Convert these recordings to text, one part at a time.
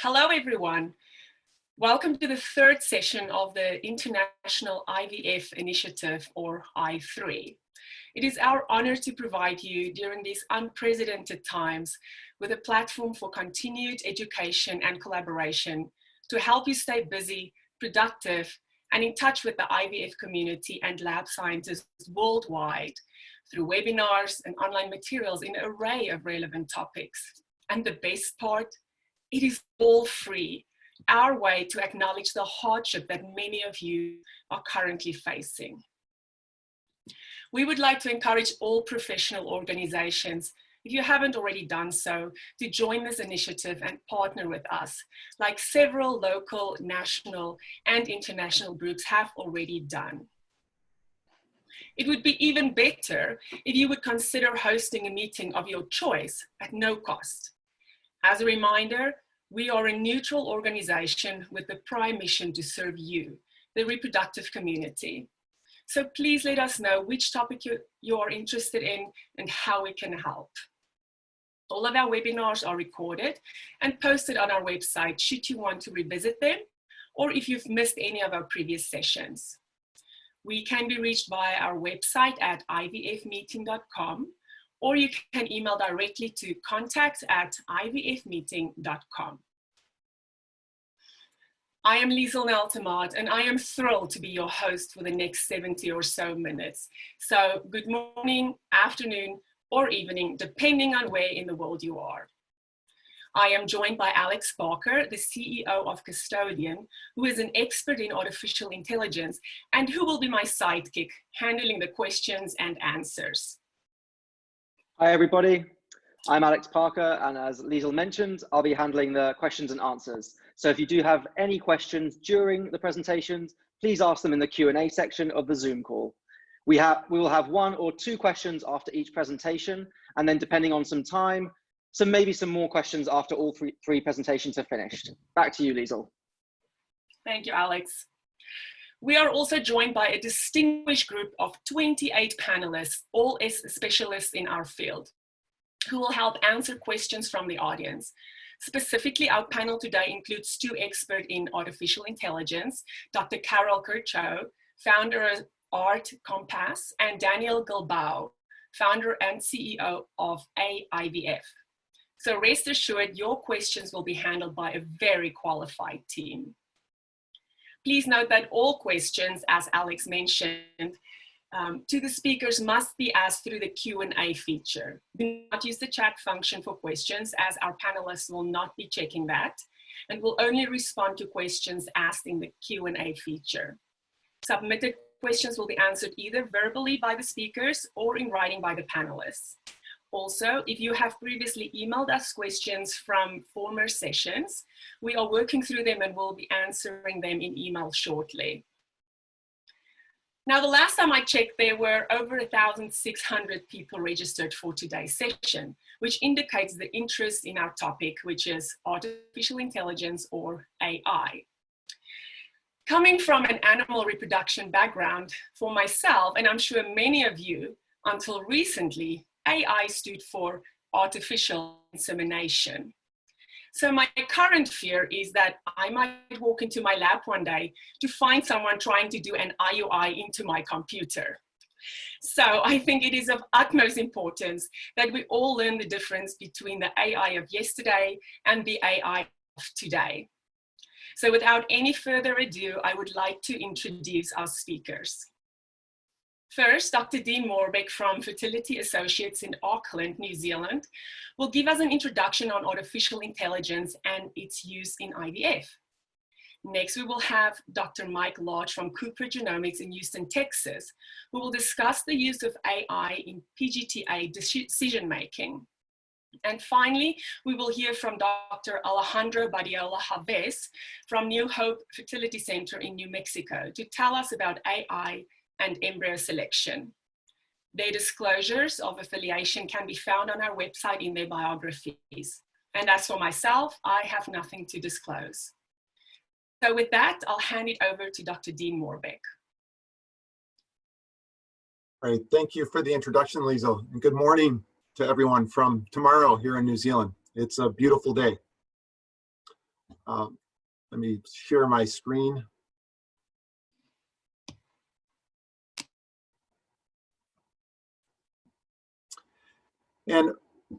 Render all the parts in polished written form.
Hello, everyone. Welcome to the third session of the International IVF Initiative, or I3. It is our honor to provide you during these unprecedented times with a platform for continued education and collaboration to help you stay busy, productive, and in touch with the IVF community and lab scientists worldwide through webinars and online materials in an array of relevant topics. And the best part, it is all free, our way to acknowledge the hardship that many of you are currently facing. We would like to encourage all professional organizations, if you haven't already done so, to join this initiative and partner with us, like several local, national, and international groups have already done. It would be even better if you would consider hosting a meeting of your choice at no cost. As a reminder, we are a neutral organization with the prime mission to serve you, the reproductive community. So please let us know which topic you are interested in and how we can help. All of our webinars are recorded and posted on our website should you want to revisit them, or if you've missed any of our previous sessions. We can be reached via our website at ivfmeeting.com, or you can email directly to contact@ivfmeeting.com. I am Liesl Nel-Themaat, and I am thrilled to be your host for the next 70 or so minutes. So good morning, afternoon, or evening, depending on where in the world you are. I am joined by Alex Parker, the CEO of Custodian, who is an expert in artificial intelligence and who will be my sidekick, handling the questions and answers. Hi everybody, I'm Alex Parker, and as Liesl mentioned, I'll be handling the questions and answers. So if you do have any questions during the presentations, please ask them in the Q&A section of the Zoom call. We will have 1 or 2 questions after each presentation, and then depending on some time, maybe some more questions after all three presentations are finished. Back to you, Liesl. Thank you, Alex. We are also joined by a distinguished group of 28 panelists, all specialists in our field, who will help answer questions from the audience. Specifically, our panel today includes 2 experts in artificial intelligence, Dr. Carol Kirchow, founder of Art Compass, and Daniel Gilbao, founder and CEO of IVF. So rest assured, your questions will be handled by a very qualified team. Please note that all questions, as Alex mentioned, to the speakers must be asked through the Q&A feature. Do not use the chat function for questions, as our panelists will not be checking that, and will only respond to questions asked in the Q&A feature. Submitted questions will be answered either verbally by the speakers or in writing by the panelists. Also, if you have previously emailed us questions from former sessions, we are working through them and will be answering them in email shortly. Now, the last time I checked, there were over 1,600 people registered for today's session, which indicates the interest in our topic, which is artificial intelligence, or AI. Coming from an animal reproduction background, for myself, and I'm sure many of you, until recently, AI stood for artificial insemination. So my current fear is that I might walk into my lab one day to find someone trying to do an IUI into my computer. So I think it is of utmost importance that we all learn the difference between the AI of yesterday and the AI of today. So without any further ado, I would like to introduce our speakers. First, Dr. Dean Morbeck from Fertility Associates in Auckland, New Zealand, will give us an introduction on artificial intelligence and its use in IVF. Next, we will have Dr. Mike Lodge from Cooper Genomics in Houston, Texas, who will discuss the use of AI in PGT-A decision-making. And finally, we will hear from Dr. Alejandro Badiola-Chavez from New Hope Fertility Center in New Mexico to tell us about AI and embryo selection. Their disclosures of affiliation can be found on our website in their biographies. And as for myself, I have nothing to disclose. So with that, I'll hand it over to Dr. Dean Morbeck. All right, thank you for the introduction, Liesl, and good morning to everyone from tomorrow here in New Zealand. It's a beautiful day. Let me share my screen. And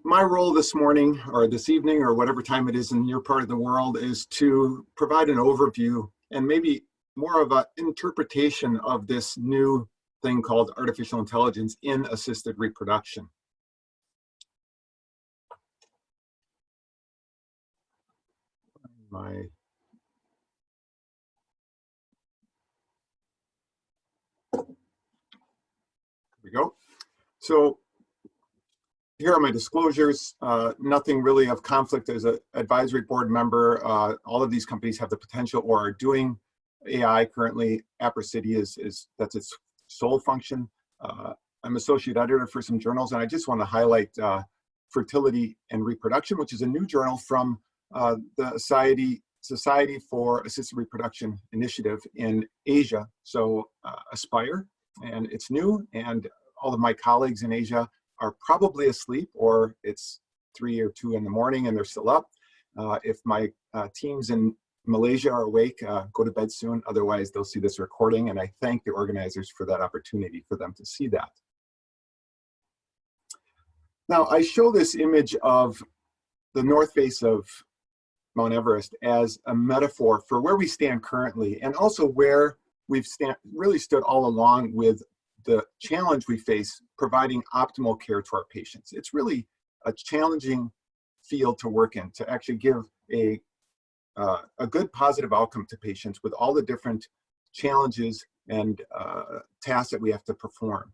my role this morning or this evening or whatever time it is in your part of the world is to provide an overview and maybe more of an interpretation of this new thing called artificial intelligence in assisted reproduction. There we go. So here are my disclosures. Nothing really of conflict as an advisory board member. All of these companies have the potential or are doing AI currently. Apricity that's its sole function. I'm associate editor for some journals, and I just want to highlight Fertility and Reproduction, which is a new journal from the Society for Assisted Reproduction Initiative in Asia. So Aspire, and it's new, and all of my colleagues in Asia are probably asleep, or it's 3 or 2 in the morning and they're still up. If my teams in Malaysia are awake, go to bed soon. Otherwise, they'll see this recording, and I thank the organizers for that opportunity for them to see that. Now, I show this image of the north face of Mount Everest as a metaphor for where we stand currently, and also where we've really stood all along with the challenge we face providing optimal care to our patients. It's really a challenging field to work in, to actually give a good positive outcome to patients with all the different challenges and tasks that we have to perform.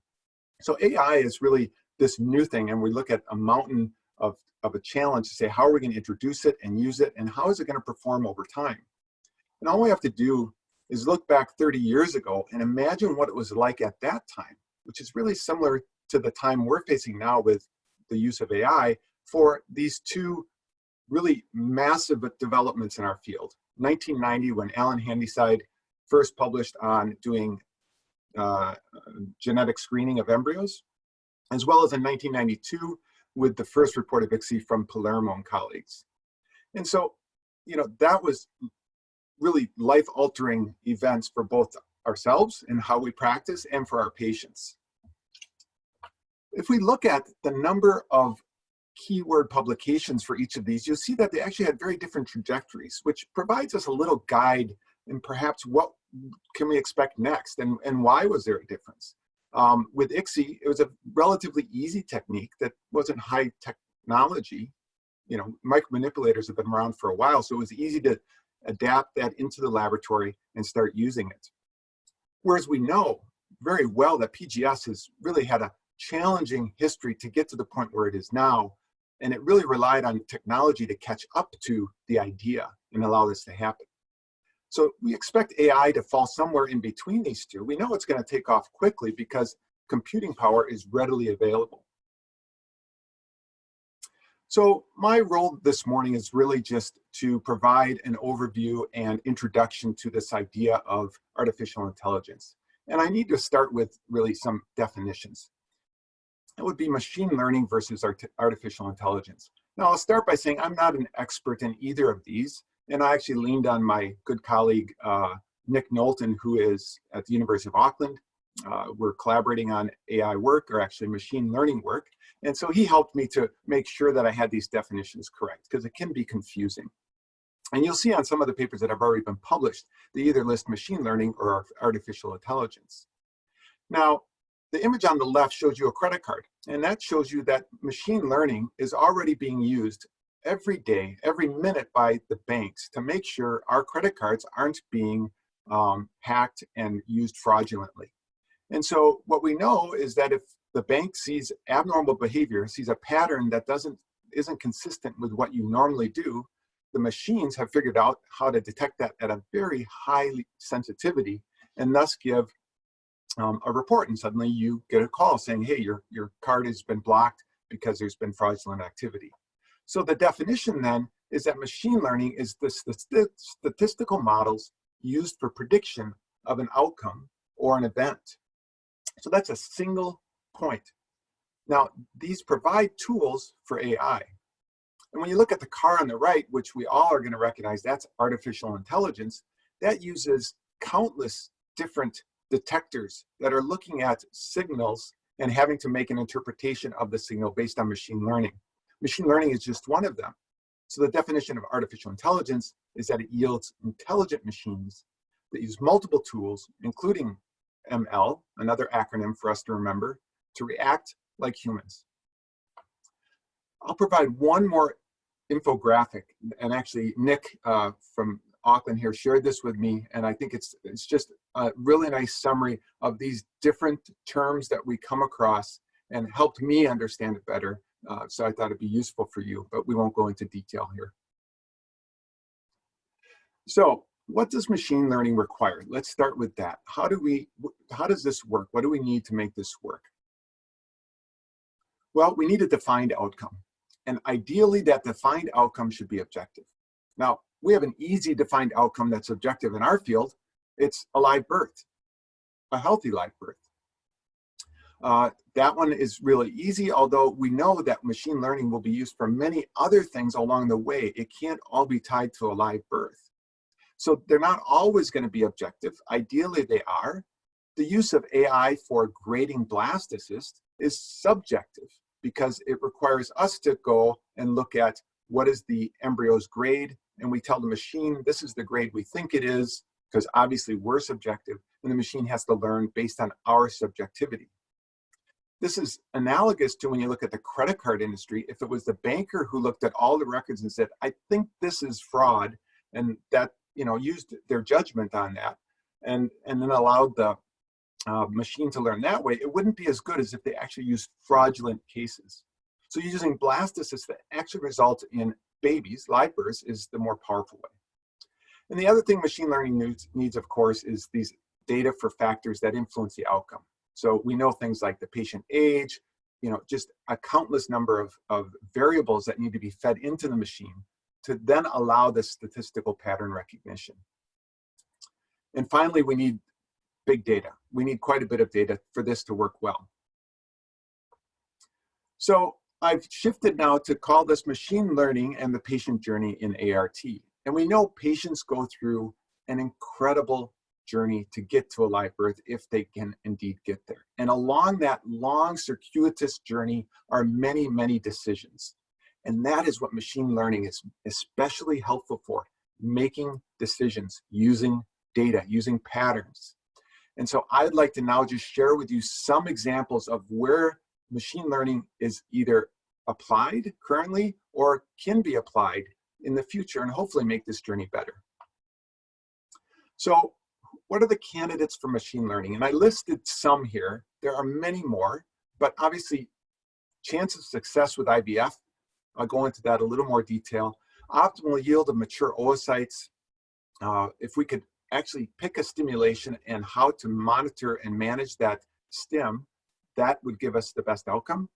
So AI is really this new thing, and we look at a mountain of a challenge to say, how are we going to introduce it and use it, and how is it going to perform over time? And all we have to do is look back 30 years ago and imagine what it was like at that time, which is really similar to the time we're facing now with the use of AI for these two really massive developments in our field. 1990, when Alan Handyside first published on doing genetic screening of embryos, as well as in 1992 with the first report of ICSI from Palermo and colleagues. And so, you know, that was really life-altering events for both ourselves and how we practice and for our patients. If we look at the number of keyword publications for each of these, you'll see that they actually had very different trajectories, which provides us a little guide in perhaps what can we expect next and why was there a difference. With ICSI, it was a relatively easy technique that wasn't high technology. You know, micromanipulators have been around for a while, so it was easy to adapt that into the laboratory and start using it. Whereas we know very well that PGS has really had a challenging history to get to the point where it is now, and it really relied on technology to catch up to the idea and allow this to happen. So we expect AI to fall somewhere in between these two. We know it's going to take off quickly because computing power is readily available. So my role this morning is really just to provide an overview and introduction to this idea of artificial intelligence. And I need to start with really some definitions. It would be machine learning versus artificial intelligence. Now I'll start by saying I'm not an expert in either of these. And I actually leaned on my good colleague, Nick Knowlton, who is at the University of Auckland. We're collaborating on AI work, or actually machine learning work. And so he helped me to make sure that I had these definitions correct, because it can be confusing. And you'll see on some of the papers that have already been published, they either list machine learning or artificial intelligence. Now, the image on the left shows you a credit card, and that shows you that machine learning is already being used every day, every minute by the banks to make sure our credit cards aren't being hacked and used fraudulently. And so what we know is that if the bank sees abnormal behavior, sees a pattern that isn't consistent with what you normally do, the machines have figured out how to detect that at a very high sensitivity and thus give a report. And suddenly you get a call saying, hey, your card has been blocked because there's been fraudulent activity. So the definition then is that machine learning is the statistical models used for prediction of an outcome or an event. So that's a single point. Now, these provide tools for AI. And when you look at the car on the right, which we all are going to recognize, that's artificial intelligence, that uses countless different detectors that are looking at signals and having to make an interpretation of the signal based on machine learning. Machine learning is just one of them. So the definition of artificial intelligence is that it yields intelligent machines that use multiple tools, including ML, another acronym for us to remember, to react like humans. I'll provide one more infographic, and actually Nick from Auckland here shared this with me, and I think it's just a really nice summary of these different terms that we come across and helped me understand it better. So I thought it'd be useful for you, but we won't go into detail here. So what does machine learning require? Let's start with that. How does this work? What do we need to make this work? Well, we need a defined outcome. And ideally, that defined outcome should be objective. Now, we have an easy defined outcome that's objective in our field. It's a live birth, a healthy live birth. That one is really easy, although we know that machine learning will be used for many other things along the way. It can't all be tied to a live birth. So they're not always going to be objective. Ideally, they are. The use of AI for grading blastocysts is subjective because it requires us to go and look at what is the embryo's grade, and we tell the machine this is the grade we think it is, because obviously we're subjective, and the machine has to learn based on our subjectivity. This is analogous to when you look at the credit card industry. If it was the banker who looked at all the records and said, I think this is fraud, and that, used their judgment on that, and then allowed the machine to learn that way, it wouldn't be as good as if they actually used fraudulent cases. So using blastocysts that actually result in babies, live births, is the more powerful way. And the other thing machine learning needs, of course, is these data for factors that influence the outcome. So we know things like the patient age, just a countless number of variables that need to be fed into the machine to then allow this statistical pattern recognition. And finally, we need big data. We need quite a bit of data for this to work well. So I've shifted now to call this machine learning and the patient journey in ART. And we know patients go through an incredible journey to get to a live birth if they can indeed get there. And along that long circuitous journey are many, many decisions. And that is what machine learning is especially helpful for, making decisions using data, using patterns. And so I'd like to now just share with you some examples of where machine learning is either applied currently or can be applied in the future and hopefully make this journey better. So what are the candidates for machine learning? And I listed some here. There are many more, but obviously chance of success with IVF, I'll go into that a little more detail. Optimal yield of mature oocytes. If we could actually pick a stimulation and how to monitor and manage that stim, that would give us the best outcome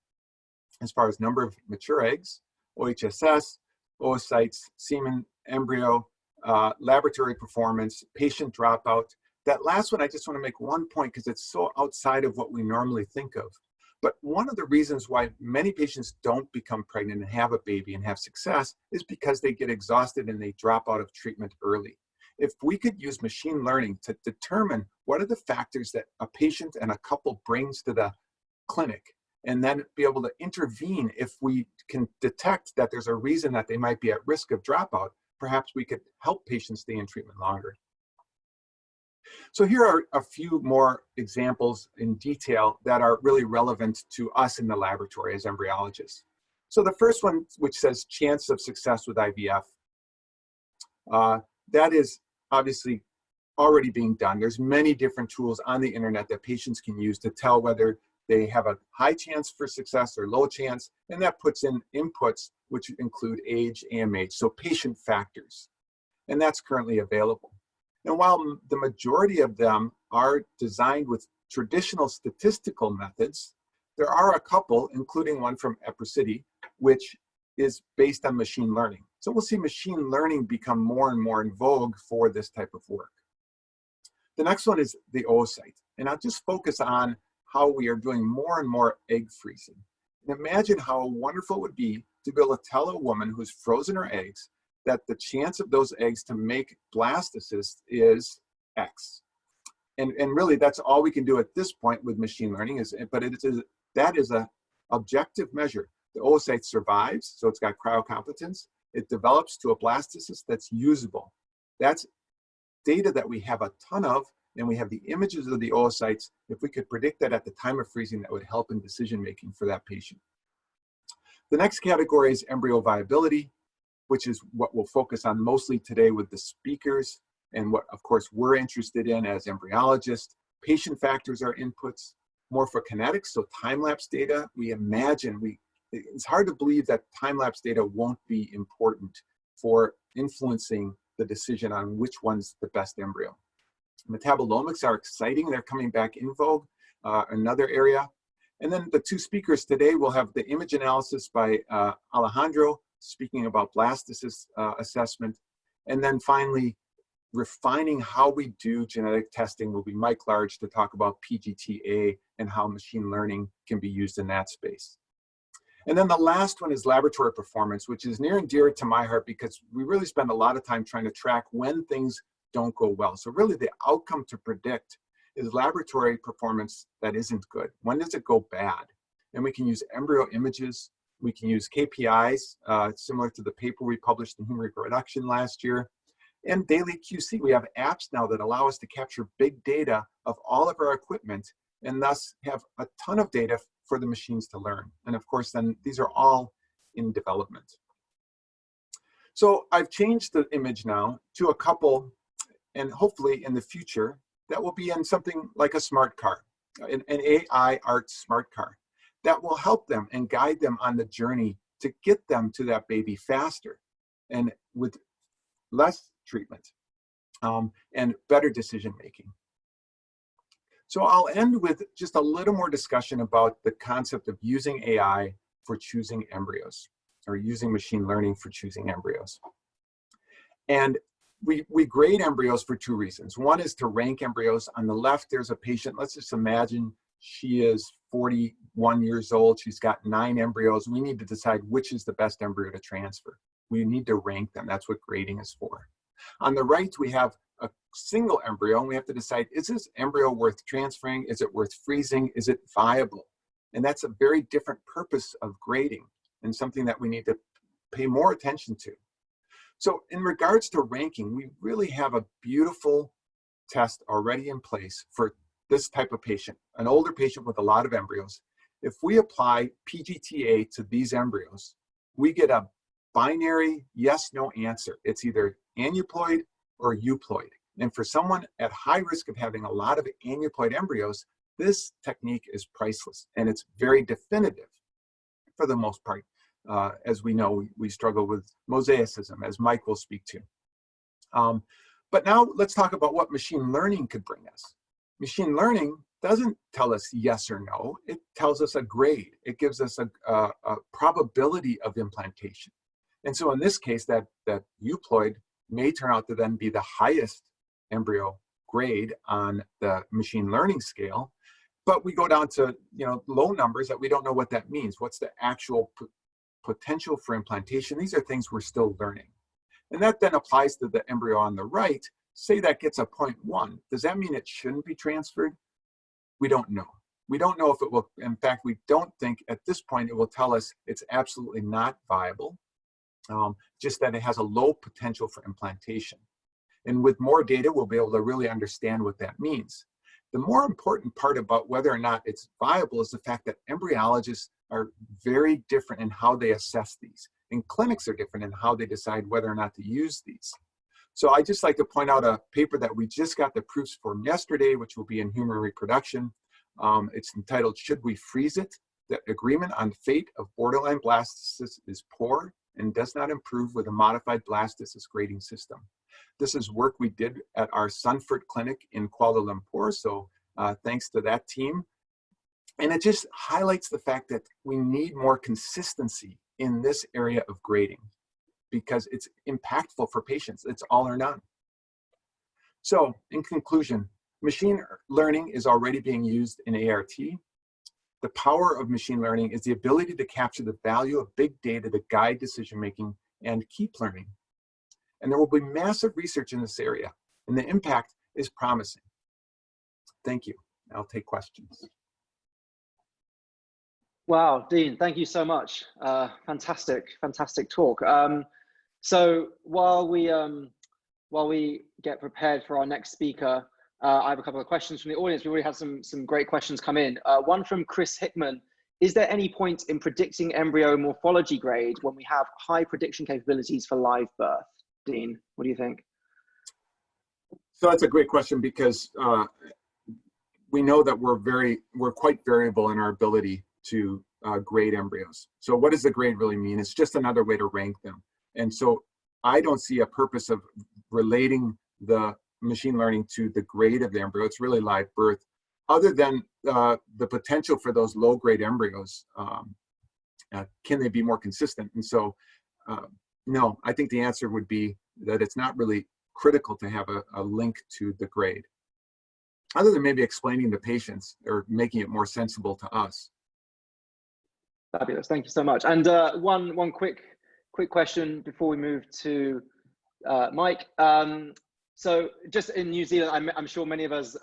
as far as number of mature eggs, OHSS, oocytes, semen, embryo, laboratory performance, patient dropout. That last one, I just want to make one point because it's so outside of what we normally think of. But one of the reasons why many patients don't become pregnant and have a baby and have success is because they get exhausted and they drop out of treatment early. If we could use machine learning to determine what are the factors that a patient and a couple brings to the clinic, and then be able to intervene if we can detect that there's a reason that they might be at risk of dropout, perhaps we could help patients stay in treatment longer. So here are a few more examples in detail that are really relevant to us in the laboratory as embryologists. So the first one, which says chance of success with IVF, that is obviously already being done. There's many different tools on the internet that patients can use to tell whether they have a high chance for success or low chance, and that puts in inputs which include age, AMH, so patient factors. And that's currently available. And while the majority of them are designed with traditional statistical methods, there are a couple, including one from EPRCity, which is based on machine learning. So we'll see machine learning become more and more in vogue for this type of work. The next one is the oocyte. And I'll just focus on how we are doing more and more egg freezing. And imagine how wonderful it would be to be able to tell a woman who's frozen her eggs that the chance of those eggs to make blastocysts is X. And really, that's all we can do at this point with machine learning, that is a objective measure. The oocyte survives, so it's got cryocompetence. It develops to a blastocyst that's usable. That's data that we have a ton of, and we have the images of the oocytes. If we could predict that at the time of freezing, that would help in decision-making for that patient. The next category is embryo viability, which is what we'll focus on mostly today with the speakers, and what, of course, we're interested in as embryologists. Patient factors are inputs. Morphokinetics, so time-lapse data. It's hard to believe that time-lapse data won't be important for influencing the decision on which one's the best embryo. Metabolomics are exciting. They're coming back in vogue, another area. And then the two speakers today will have the image analysis by Alejandro, speaking about blastocyst assessment. And then finally, refining how we do genetic testing will be Mike Large to talk about PGT-A and how machine learning can be used in that space. And then the last one is laboratory performance, which is near and dear to my heart because we really spend a lot of time trying to track when things don't go well. So really the outcome to predict is laboratory performance that isn't good. When does it go bad? And we can use embryo images. We can use KPIs, similar to the paper we published in Human Reproduction last year. And daily QC, we have apps now that allow us to capture big data of all of our equipment and thus have a ton of data for the machines to learn. And of course, then these are all in development. So I've changed the image now to a couple, and hopefully in the future, that will be in something like a smart car, an AI art smart car that will help them and guide them on the journey to get them to that baby faster and with less treatment and better decision making. So I'll end with just a little more discussion about the concept of using AI for choosing embryos, or using machine learning for choosing embryos. And we grade embryos for two reasons. One is to rank embryos. On the left, there's a patient. Let's just imagine she is 41 years old. She's got 9 embryos. We need to decide which is the best embryo to transfer. We need to rank them. That's what grading is for. On the right, we have a single embryo, and we have to decide, is this embryo worth transferring? Is it worth freezing? Is it viable? And that's a very different purpose of grading and something that we need to pay more attention to. So in regards to ranking, we really have a beautiful test already in place for this type of patient, an older patient with a lot of embryos. If we apply PGT-A to these embryos, we get a binary yes/no answer. It's either aneuploid or euploid. And for someone at high risk of having a lot of aneuploid embryos, this technique is priceless, and it's very definitive for the most part. As we know, we struggle with mosaicism, as Mike will speak to. But now let's talk about what machine learning could bring us. Machine learning doesn't tell us yes or no. It tells us a grade. It gives us a probability of implantation. And so in this case, that euploid may turn out to then be the highest embryo grade on the machine learning scale. But we go down to low numbers that we don't know what that means. What's the actual potential for implantation? These are things we're still learning. And that then applies to the embryo on the right. Say that gets a 0.1. Does that mean it shouldn't be transferred? We don't know. We don't know if it will. In fact, we don't think at this point it will tell us it's absolutely not viable, just that it has a low potential for implantation. And with more data, we'll be able to really understand what that means. The more important part about whether or not it's viable is the fact that embryologists are very different in how they assess these, and clinics are different in how they decide whether or not to use these. So I just like to point out a paper that we just got the proofs from yesterday, which will be in Human Reproduction. It's entitled, "Should We Freeze It? The Agreement on Fate of Borderline Blastocysts is Poor and Does Not Improve with a Modified Blastocyst Grading System." This is work we did at our Sunford clinic in Kuala Lumpur, so thanks to that team. And it just highlights the fact that we need more consistency in this area of grading because it's impactful for patients. It's all or none. So in conclusion, machine learning is already being used in ART. the power of machine learning is the ability to capture the value of big data to guide decision-making and keep learning. And there will be massive research in this area, and the impact is promising. Thank you. I'll take questions. Wow, Dean, thank you so much. Fantastic talk. So while we get prepared for our next speaker, I have a couple of questions from the audience. We already had some great questions come in. One from Chris Hickman. Is there any point in predicting embryo morphology grade when we have high prediction capabilities for live birth? Dean, what do you think? So that's a great question, because we know that we're quite variable in our ability to grade embryos. So what does the grade really mean? It's just another way to rank them. And so I don't see a purpose of relating the machine learning to the grade of the embryo. It's really live birth, other than the potential for those low grade embryos. Can they be more consistent? And so no, I think the answer would be that it's not really critical to have a link to the grade, other than maybe explaining to patients or making it more sensible to us. Fabulous, thank you so much. And one quick question before we move to Mike. So just in New Zealand, I'm sure many of us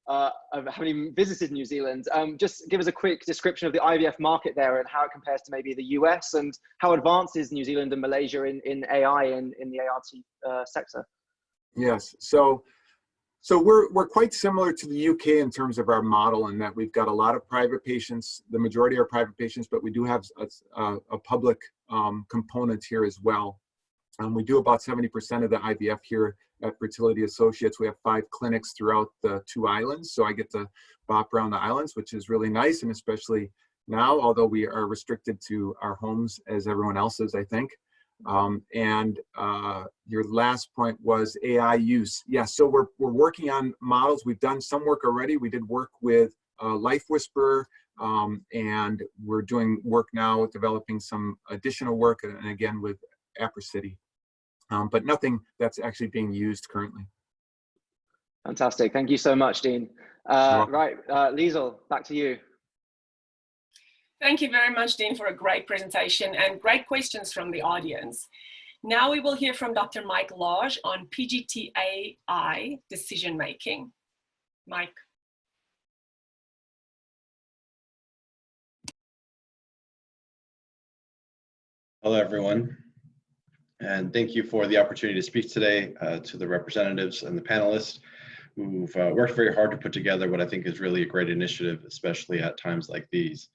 haven't even visited New Zealand. Just give us a quick description of the IVF market there and how it compares to maybe the US, and how advanced is New Zealand and Malaysia in AI in the ART sector? Yes, so we're quite similar to the UK in terms of our model, in that we've got a lot of private patients. The majority are private patients, but we do have a public component here as well. We do about 70% of the IVF here at Fertility Associates. We have 5 clinics throughout the 2 islands, so I get to bop around the islands, which is really nice, and especially now, although we are restricted to our homes as everyone else is, I think. Your last point was AI use. Yeah, so we're working on models. We've done some work already. We did work with Life Whisperer, and we're doing work now developing some additional work, and again with Apricity. But nothing that's actually being used currently. Fantastic. Thank you so much, Dean. Right, Liesl, back to you. Thank you very much, Dean, for a great presentation and great questions from the audience. Now we will hear from Dr. Mike Lodge on PGT-A decision-making. Mike. Hello, everyone. And thank you for the opportunity to speak today to the representatives and the panelists who've worked very hard to put together what I think is really a great initiative, especially at times like these.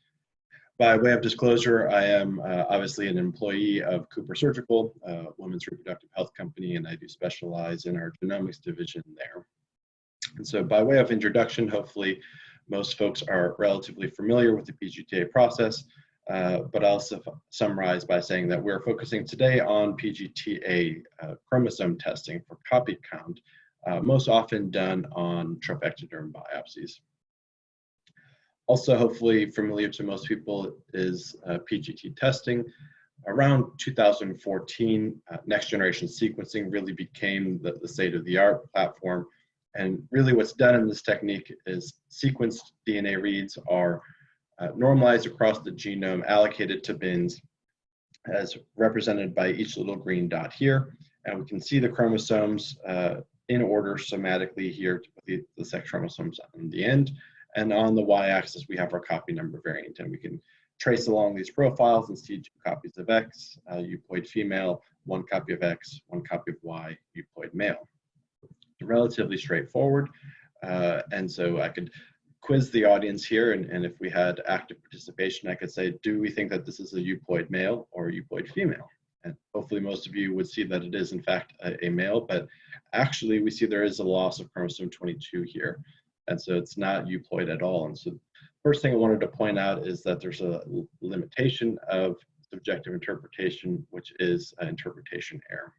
By way of disclosure, I am obviously an employee of Cooper Surgical, a women's reproductive health company, and I do specialize in our genomics division there. And so by way of introduction, hopefully most folks are relatively familiar with the PGT-A process. But I'll summarize by saying that we're focusing today on PGT-A chromosome testing for copy count, most often done on trophectoderm biopsies. Also, hopefully familiar to most people is PGT testing. Around 2014, next generation sequencing really became the state-of-the-art platform. And really what's done in this technique is sequenced DNA reads are normalized across the genome, allocated to bins as represented by each little green dot here. And we can see the chromosomes in order somatically here, with the sex chromosomes on the end. And on the y-axis, we have our copy number variant. And we can trace along these profiles and see 2 copies of X, euploid female, 1 copy of X, 1 copy of Y, euploid male. Relatively straightforward. And so I could quiz the audience here, and if we had active participation, I could say, do we think that this is a euploid male or a euploid female? And hopefully most of you would see that it is in fact a male, but actually we see there is a loss of chromosome 22 here. And so it's not euploid at all. And so first thing I wanted to point out is that there's a limitation of subjective interpretation, which is interpretation error.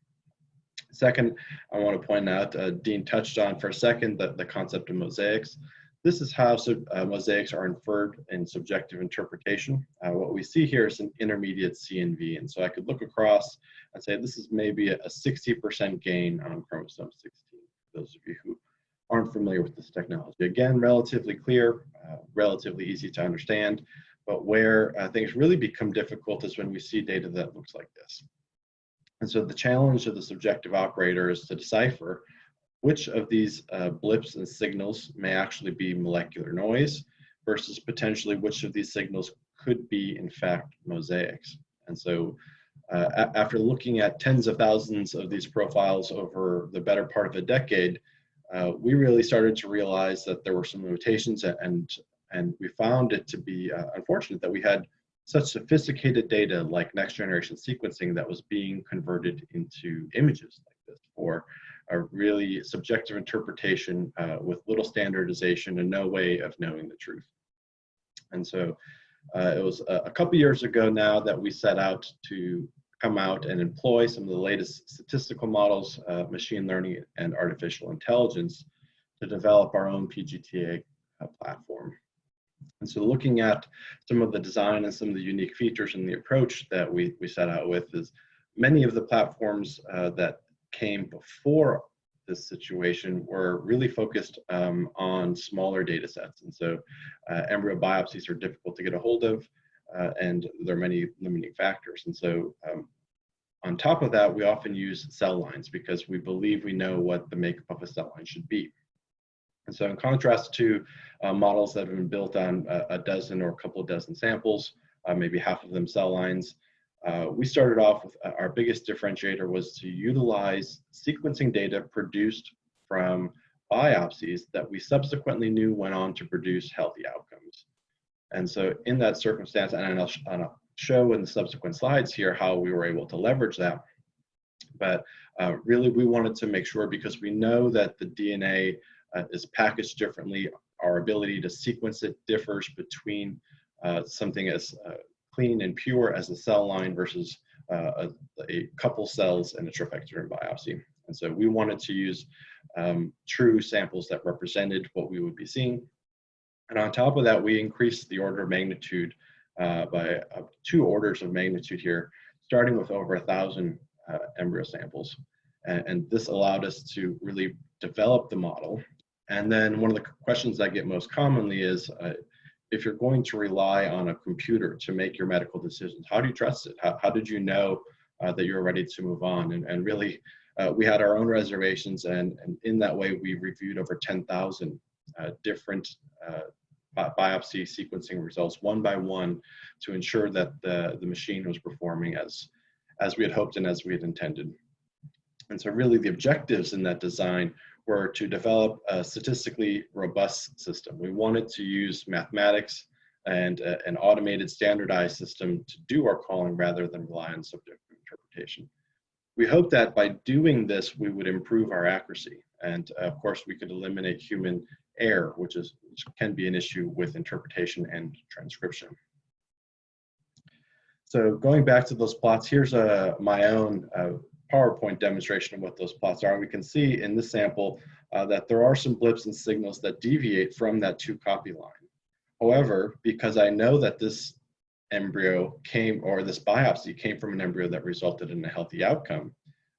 Second, I want to point out, Dean touched on for a second the concept of mosaics. This is how mosaics are inferred in subjective interpretation. What we see here is an intermediate CNV. And so I could look across and say this is maybe a 60% gain on chromosome 16, for those of you who aren't familiar with this technology. Again, relatively clear. relatively easy to understand. But where things really become difficult is when we see data that looks like this. And so the challenge of the subjective operator is to decipher which of these blips and signals may actually be molecular noise versus potentially which of these signals could be, in fact, mosaics. And so after looking at tens of thousands of these profiles over the better part of a decade, we really started to realize that there were some limitations, and we found it to be unfortunate that we had such sophisticated data like next generation sequencing that was being converted into images like this for a really subjective interpretation with little standardization and no way of knowing the truth. And so it was a couple years ago now that we set out to come out and employ some of the latest statistical models, machine learning and artificial intelligence to develop our own PGT-A platform. And so looking at some of the design and some of the unique features in the approach that we set out with is many of the platforms that came before this situation were really focused on smaller data sets. And so embryo biopsies are difficult to get a hold of, and there are many limiting factors. And so on top of that, we often use cell lines because we believe we know what the makeup of a cell line should be. And so in contrast to models that have been built on a dozen or a couple of dozen samples, maybe half of them cell lines, we started off with our biggest differentiator was to utilize sequencing data produced from biopsies that we subsequently knew went on to produce healthy outcomes. And so in that circumstance, and I'll show in the subsequent slides here how we were able to leverage that, but really we wanted to make sure, because we know that the DNA is packaged differently, our ability to sequence it differs between something as clean and pure as a cell line versus a couple cells in a trophectoderm biopsy. And so we wanted to use true samples that represented what we would be seeing. And on top of that, we increased the order of magnitude by 2 orders of magnitude here, starting with over 1,000 embryo samples. And this allowed us to really develop the model. And then one of the questions I get most commonly is, if you're going to rely on a computer to make your medical decisions, how do you trust it? How did you know that you're ready to move on? And really, we had our own reservations, and in that way, we reviewed over 10,000 different biopsy sequencing results one by one to ensure that the machine was performing as we had hoped and as we had intended. And so really the objectives in that design were to develop a statistically robust system. We wanted to use mathematics and an automated standardized system to do our calling rather than rely on subjective interpretation. We hoped that by doing this, we would improve our accuracy. And of course, we could eliminate human error, which can be an issue with interpretation and transcription. So going back to those plots, here's my own PowerPoint demonstration of what those plots are. And we can see in this sample that there are some blips and signals that deviate from that 2-copy line. However, because I know that this embryo this biopsy came from an embryo that resulted in a healthy outcome,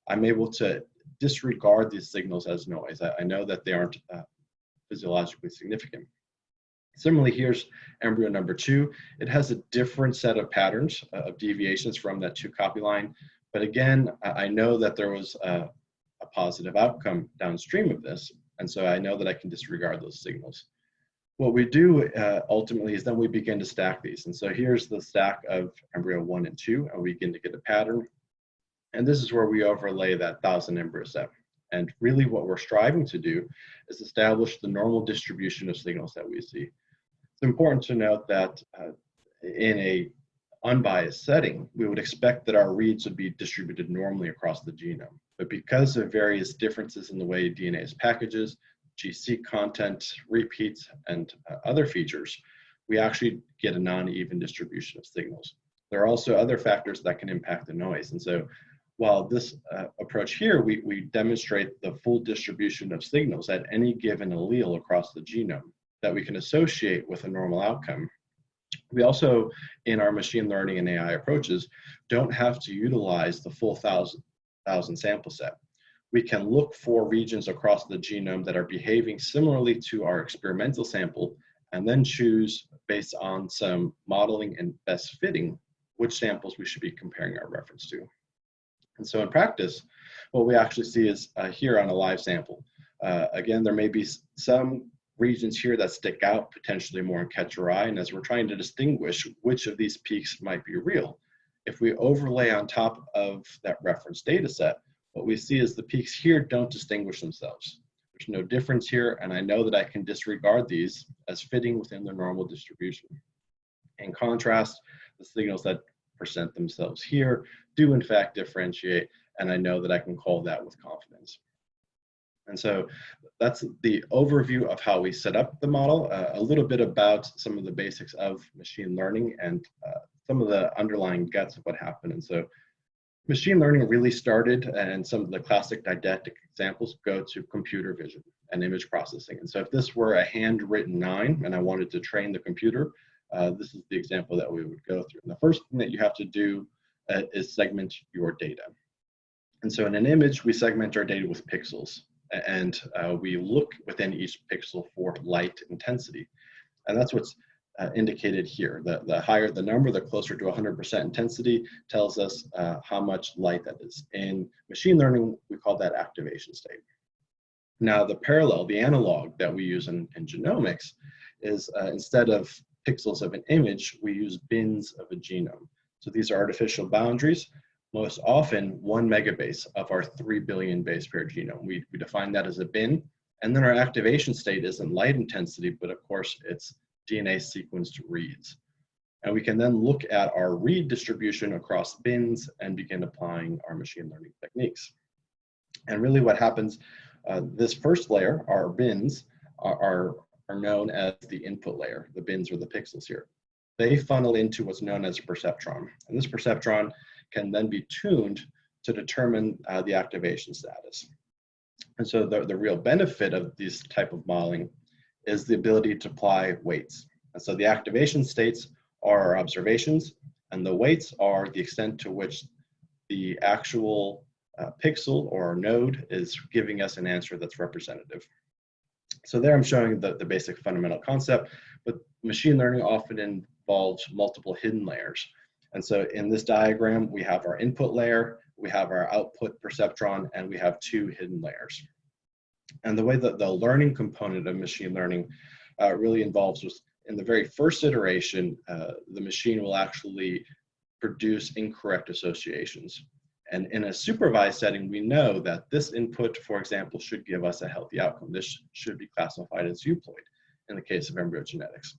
I'm able to disregard these signals as noise. I know that they aren't physiologically significant. Similarly, here's embryo number 2. It has a different set of patterns of deviations from that 2-copy line. But again, I know that there was a positive outcome downstream of this, and so I know that I can disregard those signals. What we do ultimately is then we begin to stack these. And so here's the stack of embryo 1 and 2, and we begin to get a pattern. And this is where we overlay that 1,000 embryo set. And really what we're striving to do is establish the normal distribution of signals that we see. It's important to note that in a unbiased setting, we would expect that our reads would be distributed normally across the genome. But because of various differences in the way DNA is packaged, GC content, repeats, and other features, we actually get a non-even distribution of signals. There are also other factors that can impact the noise. And so while this approach here, we demonstrate the full distribution of signals at any given allele across the genome that we can associate with a normal outcome, we also, in our machine learning and AI approaches, don't have to utilize the full 1,000 sample set. We can look for regions across the genome that are behaving similarly to our experimental sample and then choose, based on some modeling and best fitting, which samples we should be comparing our reference to. And so in practice, what we actually see is here on a live sample. Again, there may be some regions here that stick out, potentially more in catch your eye, and as we're trying to distinguish which of these peaks might be real, if we overlay on top of that reference data set, what we see is the peaks here don't distinguish themselves. There's no difference here, and I know that I can disregard these as fitting within the normal distribution. In contrast, the signals that present themselves here do in fact differentiate, and I know that I can call that with confidence. And so that's the overview of how we set up the model, a little bit about some of the basics of machine learning and some of the underlying guts of what happened. And so machine learning really started, and some of the classic didactic examples go to computer vision and image processing. And so if this were a handwritten 9 and I wanted to train the computer, this is the example that we would go through. And the first thing that you have to do is segment your data. And so in an image, we segment our data with pixels, and we look within each pixel for light intensity. And that's what's indicated here. The higher the number, the closer to 100% intensity tells us how much light that is. In machine learning, we call that activation state. Now, the parallel, the analog that we use in genomics is instead of pixels of an image, we use bins of a genome. So these are artificial boundaries, most often 1 megabase of our 3 billion base pair genome. We define that as a bin, and then our activation state isn't light intensity, but of course it's DNA sequenced reads. And we can then look at our read distribution across bins and begin applying our machine learning techniques. And really what happens, this first layer, our bins, are known as the input layer. The bins are the pixels here. They funnel into what's known as a perceptron. And this perceptron can then be tuned to determine the activation status. And so the real benefit of this type of modeling is the ability to apply weights. And so the activation states are our observations, and the weights are the extent to which the actual pixel or node is giving us an answer that's representative. So there I'm showing the basic fundamental concept, but machine learning often involves multiple hidden layers. And so in this diagram, we have our input layer, we have our output perceptron, and we have 2 hidden layers. And the way that the learning component of machine learning really involves was in the very first iteration, the machine will actually produce incorrect associations. And in a supervised setting, we know that this input, for example, should give us a healthy outcome. This should be classified as euploid in the case of embryo genetics.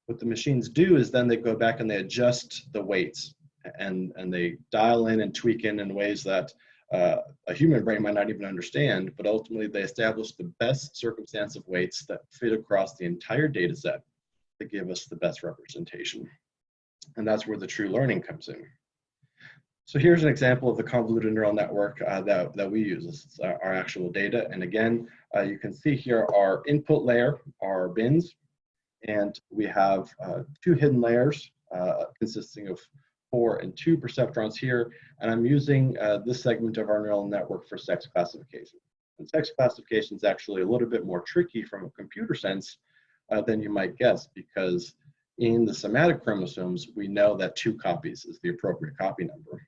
What the machines do is then they go back and they adjust the weights, and they dial in and tweak in ways that a human brain might not even understand, but ultimately they establish the best circumstance of weights that fit across the entire data set to give us the best representation. And that's where the true learning comes in. So here's an example of the convoluted neural network that we use. This is our actual data. And again, you can see here our input layer, our bins, and we have 2 hidden layers consisting of 4 and 2 perceptrons here. And I'm using this segment of our neural network for sex classification. And sex classification is actually a little bit more tricky from a computer sense than you might guess, because in the somatic chromosomes, we know that 2 copies is the appropriate copy number.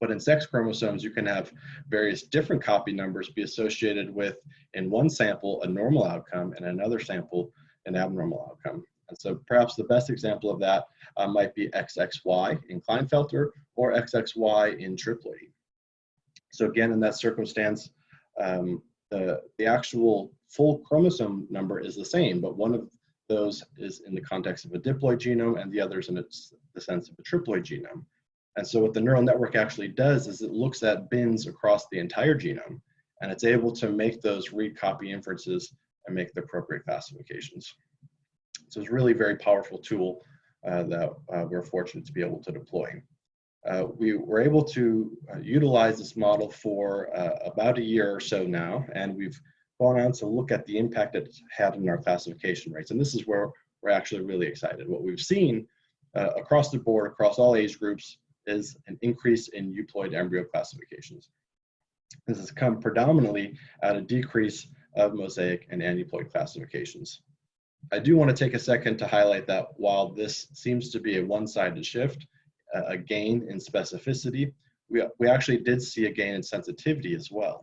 But in sex chromosomes, you can have various different copy numbers be associated with, in one sample, a normal outcome, and another sample, an abnormal outcome. And so perhaps the best example of that might be XXY in Klinefelter or XXY in triploidy. So again, in that circumstance, the actual full chromosome number is the same, but one of those is in the context of a diploid genome and the other is in the sense of a triploid genome. And so what the neural network actually does is it looks at bins across the entire genome, and it's able to make those read copy inferences and make the appropriate classifications. So it's really a very powerful tool that we're fortunate to be able to deploy. We were able to utilize this model for about a year or so now, and we've gone on to look at the impact it's had in our classification rates. And this is where we're actually really excited. What we've seen across the board, across all age groups, is an increase in euploid embryo classifications. This has come predominantly at a decrease of mosaic and aneuploid classifications. I do want to take a second to highlight that while this seems to be a one-sided shift, a gain in specificity, we actually did see a gain in sensitivity as well.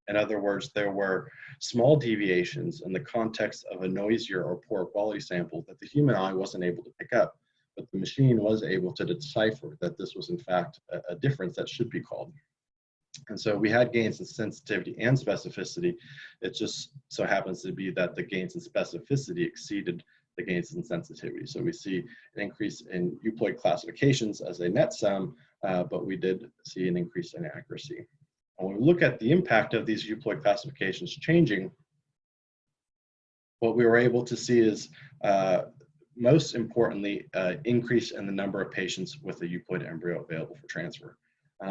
In other words, there were small deviations in the context of a noisier or poor quality sample that the human eye wasn't able to pick up, but the machine was able to decipher that this was in fact a difference that should be called. And so we had gains in sensitivity and specificity. It just so happens to be that the gains in specificity exceeded the gains in sensitivity. So we see an increase in euploid classifications as a net sum, but we did see an increase in accuracy. And when we look at the impact of these euploid classifications changing, what we were able to see is, most importantly, increase in the number of patients with a euploid embryo available for transfer.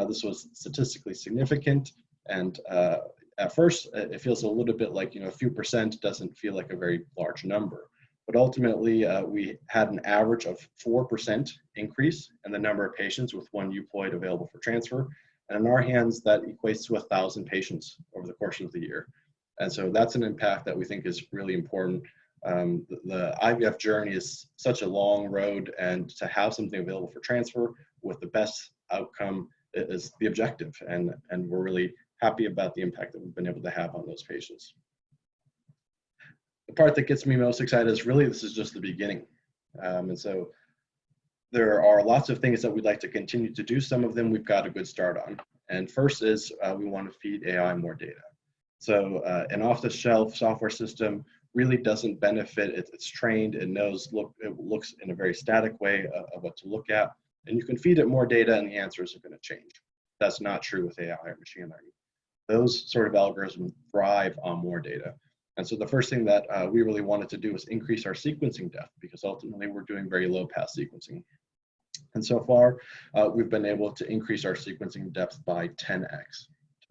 This was statistically significant, and at first it feels a little bit like, a few percent doesn't feel like a very large number. But ultimately, we had an average of 4% increase in the number of patients with one euploid available for transfer. And in our hands, that equates to 1,000 patients over the course of the year. And so that's an impact that we think is really important. The IVF journey is such a long road, and to have something available for transfer with the best outcome is the objective. And we're really happy about the impact that we've been able to have on those patients. The part that gets me most excited is really this is just the beginning. And so there are lots of things that we'd like to continue to do. Some of them we've got a good start on. And first is we want to feed AI more data. So an off-the-shelf software system really doesn't benefit. It's trained, it knows, it looks in a very static way of what to look at. And you can feed it more data and the answers are going to change. That's not true with AI or machine learning. Those sort of algorithms thrive on more data. And so the first thing that we really wanted to do was increase our sequencing depth, because ultimately we're doing very low pass sequencing. And so far, we've been able to increase our sequencing depth by 10x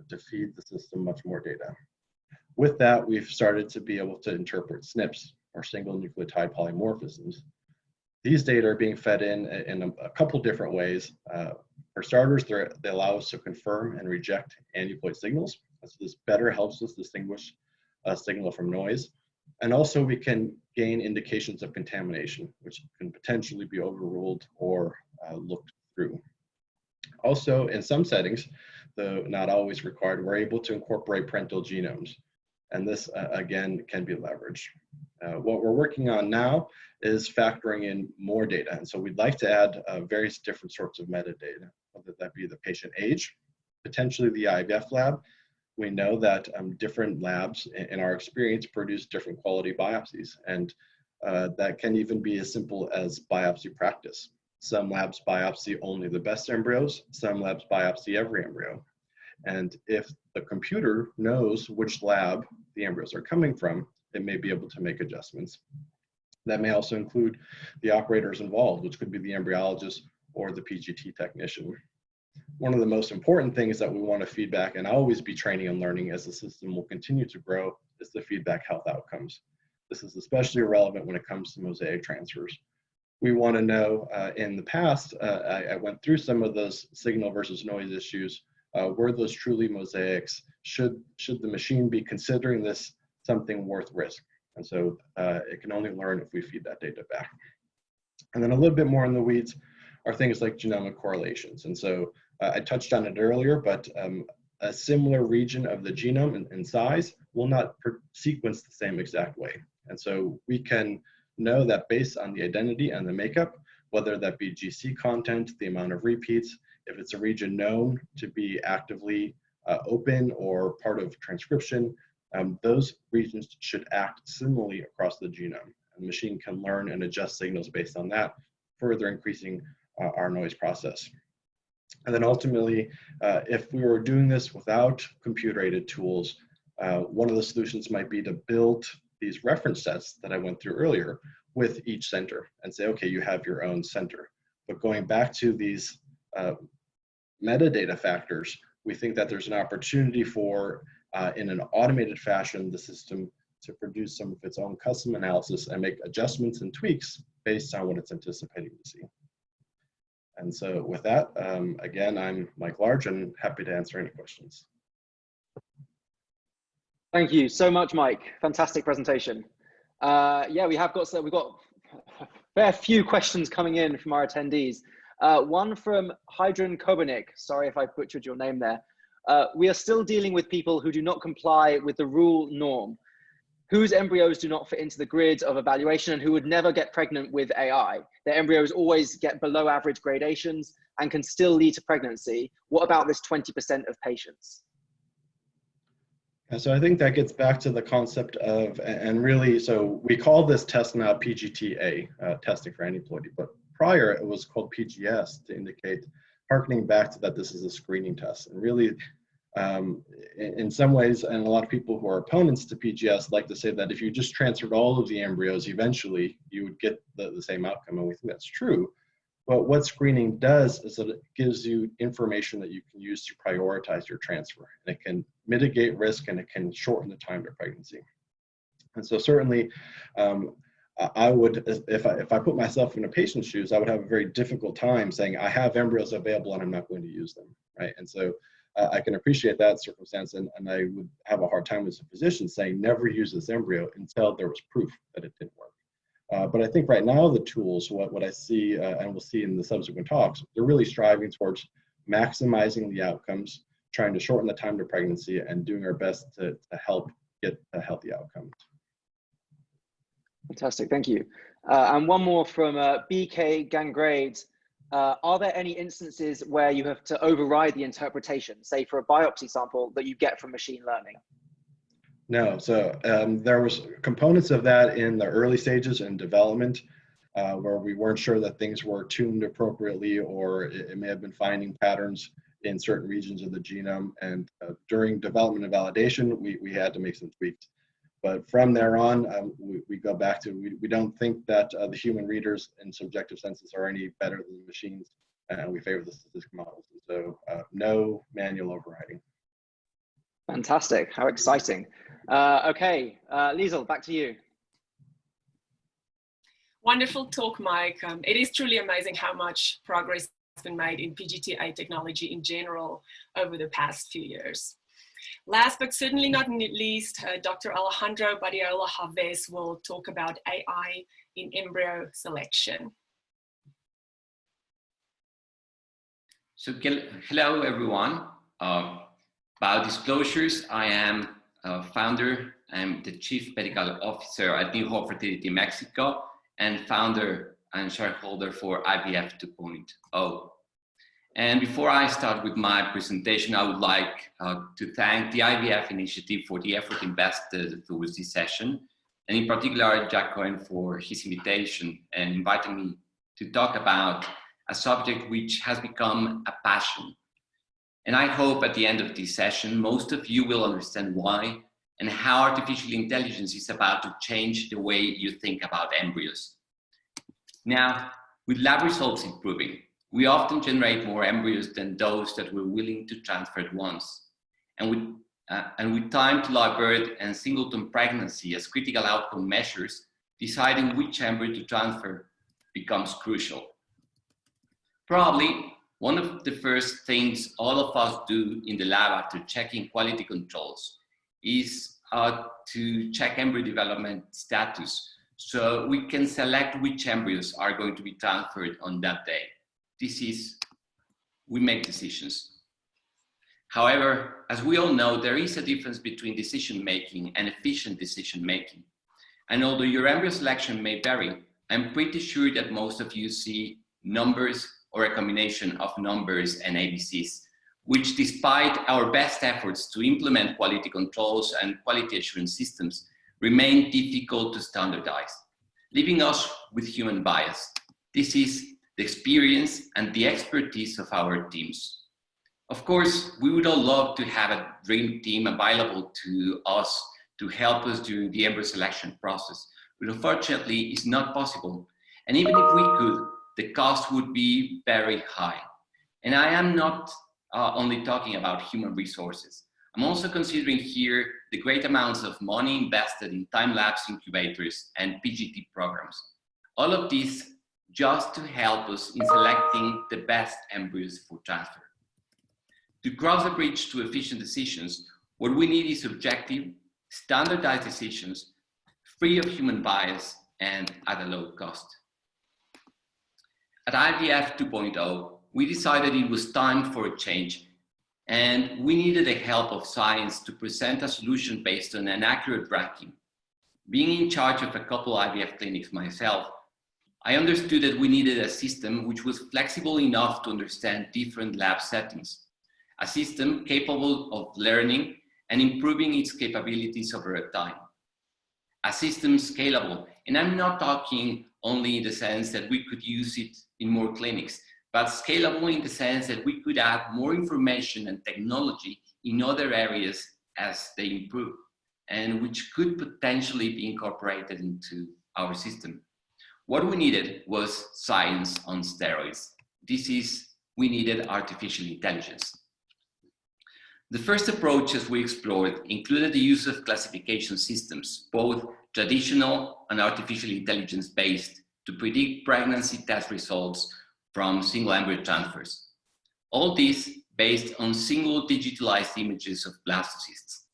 to feed the system much more data. With that, we've started to be able to interpret SNPs, or single nucleotide polymorphisms. These data are being fed in a couple different ways. For starters, they allow us to confirm and reject aneuploid signals. So this better helps us distinguish a signal from noise. And also we can gain indications of contamination, which can potentially be overruled or looked through. Also, in some settings, though not always required, we're able to incorporate parental genomes. And this, again, can be leveraged. What we're working on now is factoring in more data. And so we'd like to add various different sorts of metadata, whether that be the patient age, potentially the IVF lab. We know that different labs, in our experience, produce different quality biopsies. And that can even be as simple as biopsy practice. Some labs biopsy only the best embryos, some labs biopsy every embryo. And if the computer knows which lab the embryos are coming from, it may be able to make adjustments. That may also include the operators involved, which could be the embryologist or the PGT technician. One of the most important things that we want to feedback and always be training and learning as the system will continue to grow is the feedback health outcomes. This is especially relevant when it comes to mosaic transfers. We want to know, in the past, I went through some of those signal versus noise issues. Were those truly mosaics? Should the machine be considering this something worth risk? And so it can only learn if we feed that data back. And then a little bit more in the weeds are things like genomic correlations. And so I touched on it earlier, but a similar region of the genome in size will not sequence the same exact way. And so we can know that based on the identity and the makeup, whether that be GC content, the amount of repeats, if it's a region known to be actively open or part of transcription, those regions should act similarly across the genome. The machine can learn and adjust signals based on that, further increasing our noise process. And then ultimately, if we were doing this without computer-aided tools, one of the solutions might be to build these reference sets that I went through earlier with each center and say, okay, you have your own center. But going back to these metadata factors, we think that there's an opportunity for, in an automated fashion, the system to produce some of its own custom analysis and make adjustments and tweaks based on what it's anticipating to see. And so with that, again, I'm Mike Large and happy to answer any questions. Thank you so much, Mike. Fantastic presentation. Yeah, we've got a fair few questions coming in from our attendees. One from Hydron Kobernik. Sorry if I butchered your name there. We are still dealing with people who do not comply with the rule norm, whose embryos do not fit into the grid of evaluation and who would never get pregnant with AI. Their embryos always get below average gradations and can still lead to pregnancy. What about this 20% of patients? So I think that gets back to the concept of, and really, so we call this test now PGT-A, testing for aneuploidy, but prior it was called PGS to indicate, harkening back to that this is a screening test. And really, in some ways, and a lot of people who are opponents to PGS like to say that if you just transferred all of the embryos, eventually you would get the same outcome, and we think that's true. But what screening does is that it gives you information that you can use to prioritize your transfer. And it can mitigate risk and it can shorten the time to pregnancy. And so certainly, I would, if I put myself in a patient's shoes, I would have a very difficult time saying, I have embryos available and I'm not going to use them, right? And so I can appreciate that circumstance, and I would have a hard time as a physician saying, never use this embryo until there was proof that it didn't work. But I think right now the tools, what I see, and we'll see in the subsequent talks, they're really striving towards maximizing the outcomes, trying to shorten the time to pregnancy, and doing our best to help get healthy outcomes. Fantastic, thank you. And one more from BK Gangrade. Are there any instances where you have to override the interpretation, say for a biopsy sample that you get from machine learning? No, so there was components of that in the early stages in development where we weren't sure that things were tuned appropriately, or it may have been finding patterns in certain regions of the genome. And during development and validation, we had to make some tweaks. But from there on, we go back to, we don't think that the human readers in subjective senses are any better than the machines, and we favor the statistical models. And so no manual overriding. Fantastic, how exciting. Okay, Liesl, back to you. Wonderful talk, Mike. It is truly amazing how much progress has been made in PGT-A technology in general over the past few years. Last but certainly not least, Dr. Alejandro Badiola-Chavez will talk about AI in embryo selection. So hello, everyone. Biodisclosures, I am founder, I'm the Chief Medical Officer at New Hope Fertility Mexico, and founder and shareholder for IVF 2.0. And before I start with my presentation, I would like to thank the IVF initiative for the effort invested towards this session, and in particular, Jack Cohen for his invitation and inviting me to talk about a subject which has become a passion. And I hope at the end of this session, most of you will understand why and how artificial intelligence is about to change the way you think about embryos. Now, with lab results improving, we often generate more embryos than those that we're willing to transfer at once. And with time to live birth and singleton pregnancy as critical outcome measures, deciding which embryo to transfer becomes crucial. Probably one of the first things all of us do in the lab after checking quality controls is to check embryo development status, so we can select which embryos are going to be transferred on that day. We make decisions. However, as we all know, there is a difference between decision-making and efficient decision-making. And although your embryo selection may vary, I'm pretty sure that most of you see numbers or a combination of numbers and ABCs, which despite our best efforts to implement quality controls and quality assurance systems, remain difficult to standardize, leaving us with human bias. This is the experience and the expertise of our teams. Of course, we would all love to have a dream team available to us to help us during the embryo selection process, but unfortunately it's not possible. And even if we could, the cost would be very high. And I am not only talking about human resources. I'm also considering here the great amounts of money invested in time-lapse incubators and PGT programs. All of this just to help us in selecting the best embryos for transfer. To cross the bridge to efficient decisions, what we need is objective, standardized decisions free of human bias, and at a low cost. At IVF 2.0, we decided it was time for a change, and we needed the help of science to present a solution based on an accurate ranking. Being in charge of a couple IVF clinics myself, I understood that we needed a system which was flexible enough to understand different lab settings, a system capable of learning and improving its capabilities over time. A system scalable, and I'm not talking only in the sense that we could use it in more clinics, but scalable in the sense that we could add more information and technology in other areas as they improve, and which could potentially be incorporated into our system. What we needed was science on steroids. We needed artificial intelligence. The first approaches we explored included the use of classification systems, both traditional and artificial intelligence based, to predict pregnancy test results from single embryo transfers. All this based on single digitalized images of blastocysts.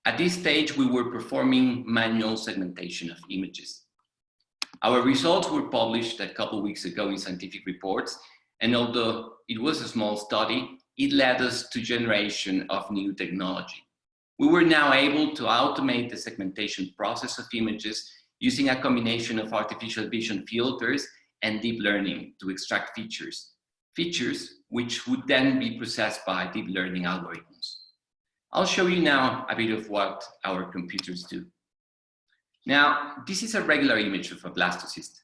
At this stage, we were performing manual segmentation of images. Our results were published a couple of weeks ago in scientific reports, and although it was a small study, it led us to generation of new technology. We were now able to automate the segmentation process of images using a combination of artificial vision filters and deep learning to extract features which would then be processed by deep learning algorithms. I'll show you now a bit of what our computers do. Now, this is a regular image of a blastocyst.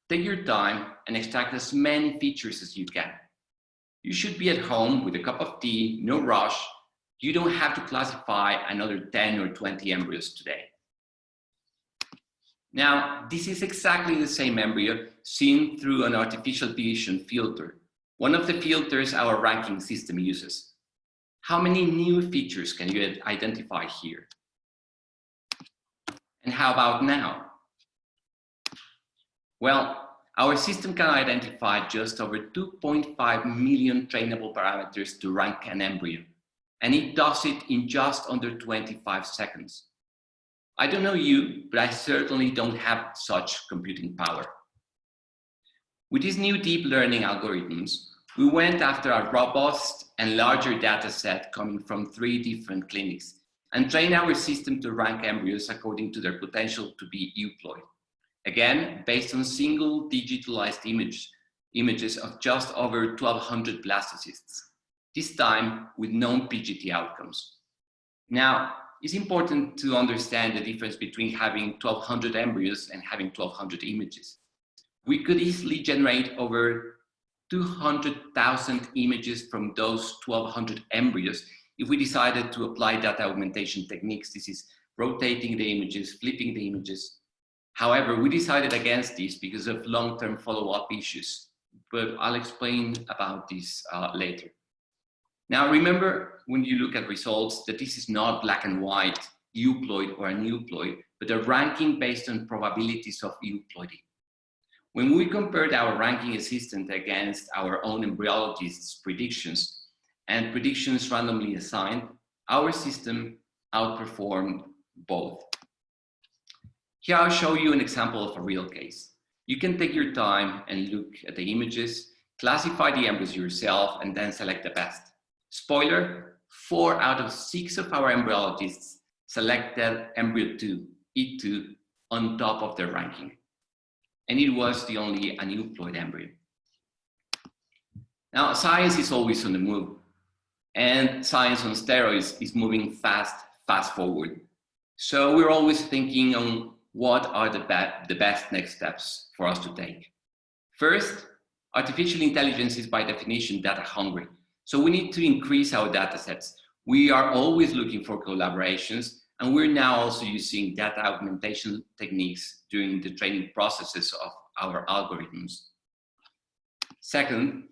Take your time and extract as many features as you can. You should be at home with a cup of tea, no rush. You don't have to classify another 10 or 20 embryos today. Now, this is exactly the same embryo seen through an artificial vision filter, one of the filters our ranking system uses. How many new features can you identify here? And how about now? Well, our system can identify just over 2.5 million trainable parameters to rank an embryo, and it does it in just under 25 seconds. I don't know you, but I certainly don't have such computing power. With these new deep learning algorithms, we went after a robust and larger data set coming from 3 different clinics and trained our system to rank embryos according to their potential to be euploid. Again, based on single digitalized images of just over 1,200 blastocysts, this time with known PGT outcomes. Now, it's important to understand the difference between having 1,200 embryos and having 1,200 images. We could easily generate over 200,000 images from those 1,200 embryos if we decided to apply data augmentation techniques. This is rotating the images, flipping the images. However, we decided against this because of long-term follow-up issues, but I'll explain about this later. Now, remember when you look at results that this is not black and white, euploid or aneuploid, but a ranking based on probabilities of euploiding. When we compared our ranking assistant against our own embryologists' predictions and predictions randomly assigned, our system outperformed both. Here I'll show you an example of a real case. You can take your time and look at the images, classify the embryos yourself, and then select the best. Spoiler, 4 out of 6 of our embryologists selected embryo 2, E2, on top of their ranking. And it was the only aneuploid embryo. Now, science is always on the move, and science on steroids is moving fast forward. So we're always thinking on what are the best next steps for us to take. First, artificial intelligence is by definition data hungry. So we need to increase our data sets. We are always looking for collaborations, and we're now also using data augmentation techniques during the training processes of our algorithms. Second,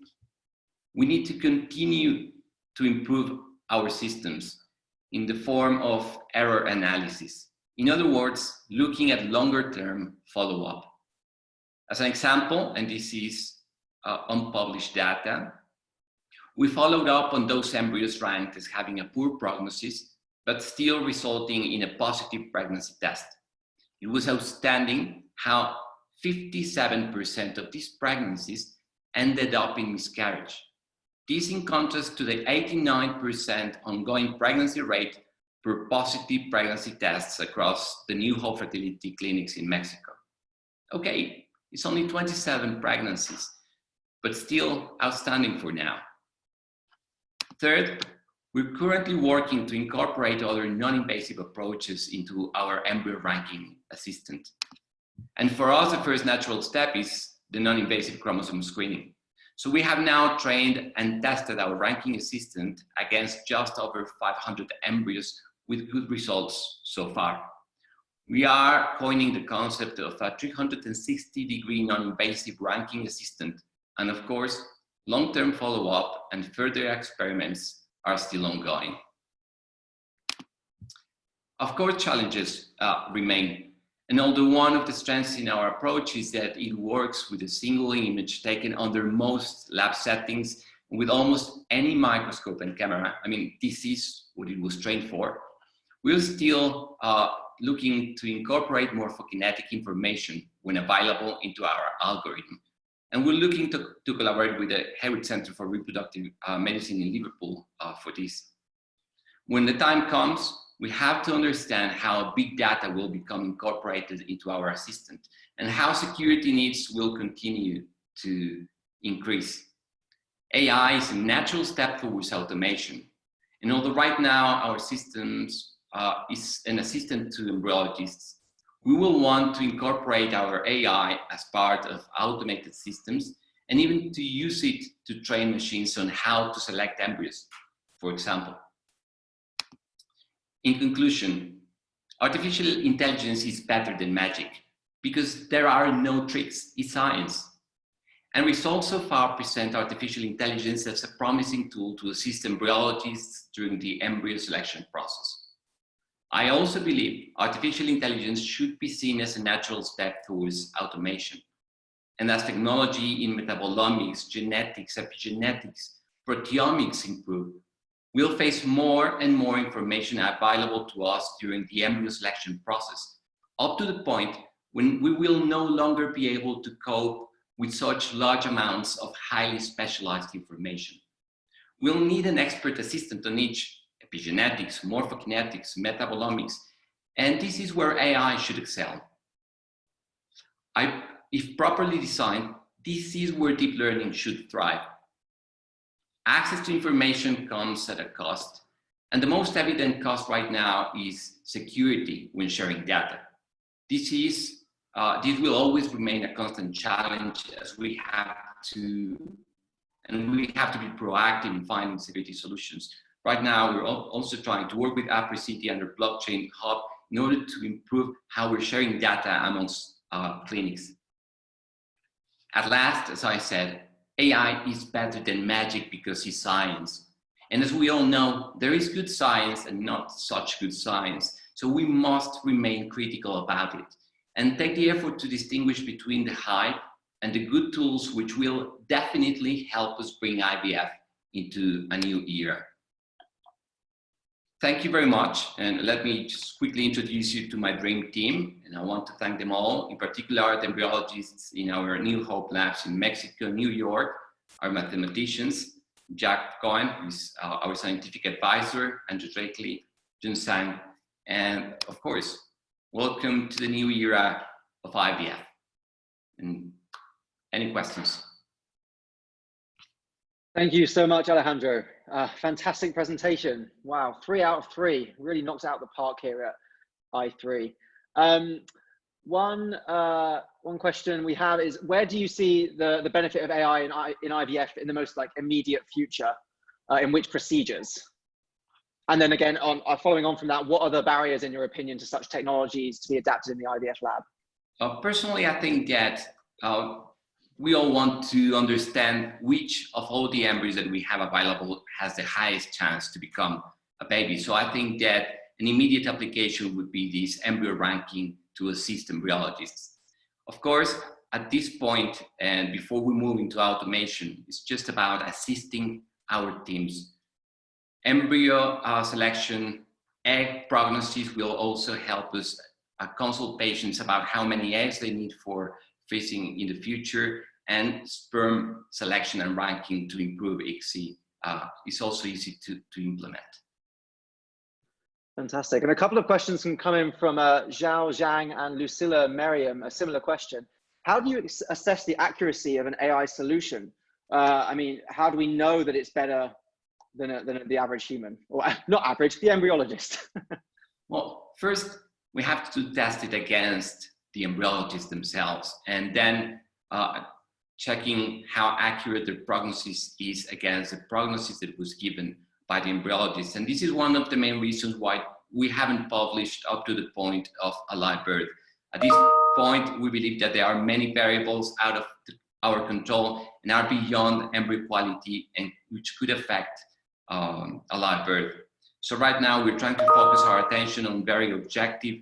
we need to continue to improve our systems in the form of error analysis. In other words, looking at longer-term follow-up. As an example, and this is unpublished data, we followed up on those embryos ranked as having a poor prognosis, but still resulting in a positive pregnancy test. It was outstanding how 57% of these pregnancies ended up in miscarriage. This in contrast to the 89% ongoing pregnancy rate per positive pregnancy tests across the new whole fertility clinics in Mexico. Okay, it's only 27 pregnancies, but still outstanding for now. Third, we're currently working to incorporate other non-invasive approaches into our embryo ranking assistant. And for us, the first natural step is the non-invasive chromosome screening. So we have now trained and tested our ranking assistant against just over 500 embryos with good results so far. We are coining the concept of a 360-degree non-invasive ranking assistant. And of course, long-term follow-up and further experiments are still ongoing. Of course, challenges remain. And although one of the strengths in our approach is that it works with a single image taken under most lab settings with almost any microscope and camera, I mean, this is what it was trained for, we're still looking to incorporate morphokinetic information when available into our algorithm. And we're looking to collaborate with the Hewitt Center for Reproductive Medicine in Liverpool for this. When the time comes, we have to understand how big data will become incorporated into our assistant and how security needs will continue to increase. AI is a natural step towards automation. And although right now our systems is an assistant to embryologists, we will want to incorporate our AI as part of automated systems and even to use it to train machines on how to select embryos, for example. In conclusion, artificial intelligence is better than magic because there are no tricks, it's science. And results so far present artificial intelligence as a promising tool to assist embryologists during the embryo selection process. I also believe artificial intelligence should be seen as a natural step towards automation. And as technology in metabolomics, genetics, epigenetics, proteomics improve, we'll face more and more information available to us during the embryo selection process, up to the point when we will no longer be able to cope with such large amounts of highly specialized information. We'll need an expert assistant on each: epigenetics, morphokinetics, metabolomics, and this is where AI should excel. If properly designed, this is where deep learning should thrive. Access to information comes at a cost, and the most evident cost right now is security when sharing data. This will always remain a constant challenge as we have to be proactive in finding security solutions. Right now, we're also trying to work with Apricity and their blockchain hub in order to improve how we're sharing data amongst clinics. At last, as I said, AI is better than magic because it's science. And as we all know, there is good science and not such good science. So we must remain critical about it and take the effort to distinguish between the hype and the good tools which will definitely help us bring IVF into a new era. Thank you very much. And let me just quickly introduce you to my dream team. And I want to thank them all, in particular the embryologists in our New Hope labs in Mexico, New York, our mathematicians, Jack Cohen, who is our scientific advisor, Andrew Drakely, Jun Sang, and of course, welcome to the new era of IVF. And any questions? Thank you so much, Alejandro. Fantastic presentation. Wow, 3 out of 3. Really knocked out the park here at I3. One question we have is, where do you see the benefit of AI in IVF in the most immediate future? In which procedures? And then again, following on from that, what are the barriers in your opinion to such technologies to be adapted in the IVF lab? Personally, I think that we all want to understand which of all the embryos that we have available has the highest chance to become a baby. So I think that an immediate application would be this embryo ranking to assist embryologists. Of course, at this point, and before we move into automation, it's just about assisting our teams. Embryo selection, egg prognosis will also help us consult patients about how many eggs they need for freezing in the future, and sperm selection and ranking to improve ICSI is also easy to implement. Fantastic. And a couple of questions can come in from Zhao Zhang and Lucilla Merriam, a similar question. How do you assess the accuracy of an AI solution? I mean, how do we know that it's better than the average human? Or not average, the embryologist. Well, first, we have to test it against the embryologists themselves, and then checking how accurate the prognosis is against the prognosis that was given by the embryologist. And this is one of the main reasons why we haven't published up to the point of a live birth. At this point, we believe that there are many variables out of our control and are beyond embryo quality, and which could affect a live birth. So right now, we're trying to focus our attention on very objective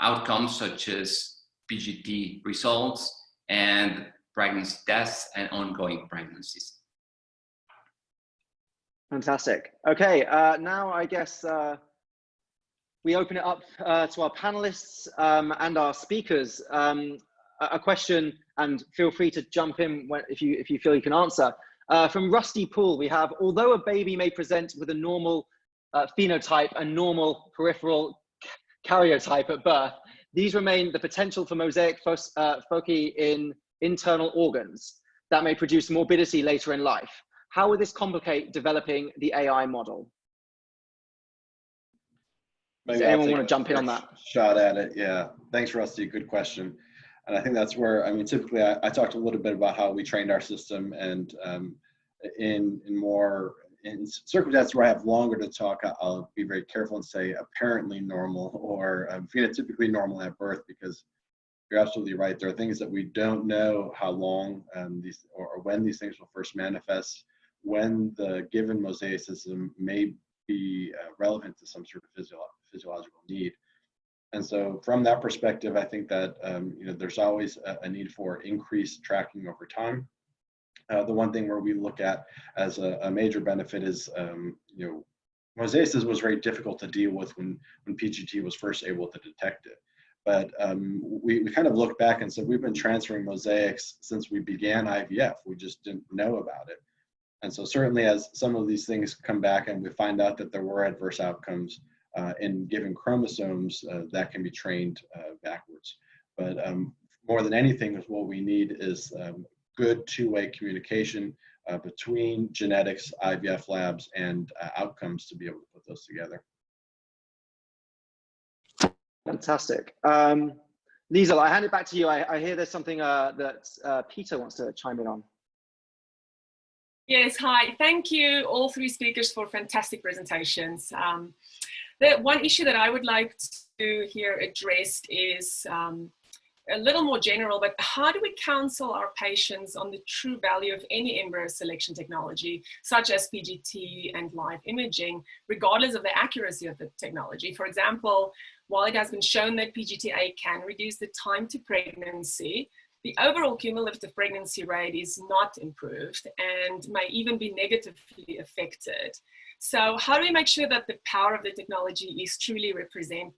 outcomes, such as PGT results and pregnancy tests and ongoing pregnancies. Fantastic. Okay, now I guess we open it up to our panelists and our speakers. A question, and feel free to jump in if you feel you can answer. From Rusty Poole, we have, although a baby may present with a normal phenotype and normal peripheral karyotype at birth, these remain the potential for mosaic foci in internal organs that may produce morbidity later in life. How would this complicate developing the AI model? Does anyone want to jump in on that? Shot at it, yeah. Thanks, Rusty, good question. And I think that's where, I mean, typically I talked a little bit about how we trained our system, and in circumstances where I have longer to talk, I'll be very careful and say apparently normal or phenotypically normal at birth, because you're absolutely right. There are things that we don't know how long these or when these things will first manifest, when the given mosaicism may be relevant to some sort of physiological need. And so from that perspective, I think that you know, there's always a need for increased tracking over time. The one thing where we look at as a major benefit is, you know, mosaicism was very difficult to deal with when PGT was first able to detect it. But we kind of looked back and said, we've been transferring mosaics since we began IVF. We just didn't know about it. And so certainly as some of these things come back and we find out that there were adverse outcomes in given chromosomes, that can be trained backwards. But more than anything, what we need is good two-way communication between genetics, IVF labs, and outcomes to be able to put those together. Fantastic. Liesl, I hand it back to you. I hear there's something that Peter wants to chime in on. Yes, hi. Thank you, all three speakers, for fantastic presentations. The one issue that I would like to hear addressed is a little more general, but how do we counsel our patients on the true value of any embryo selection technology, such as PGT and live imaging, regardless of the accuracy of the technology? For example, while it has been shown that PGT-A can reduce the time to pregnancy, the overall cumulative pregnancy rate is not improved and may even be negatively affected. So how do we make sure that the power of the technology is truly represented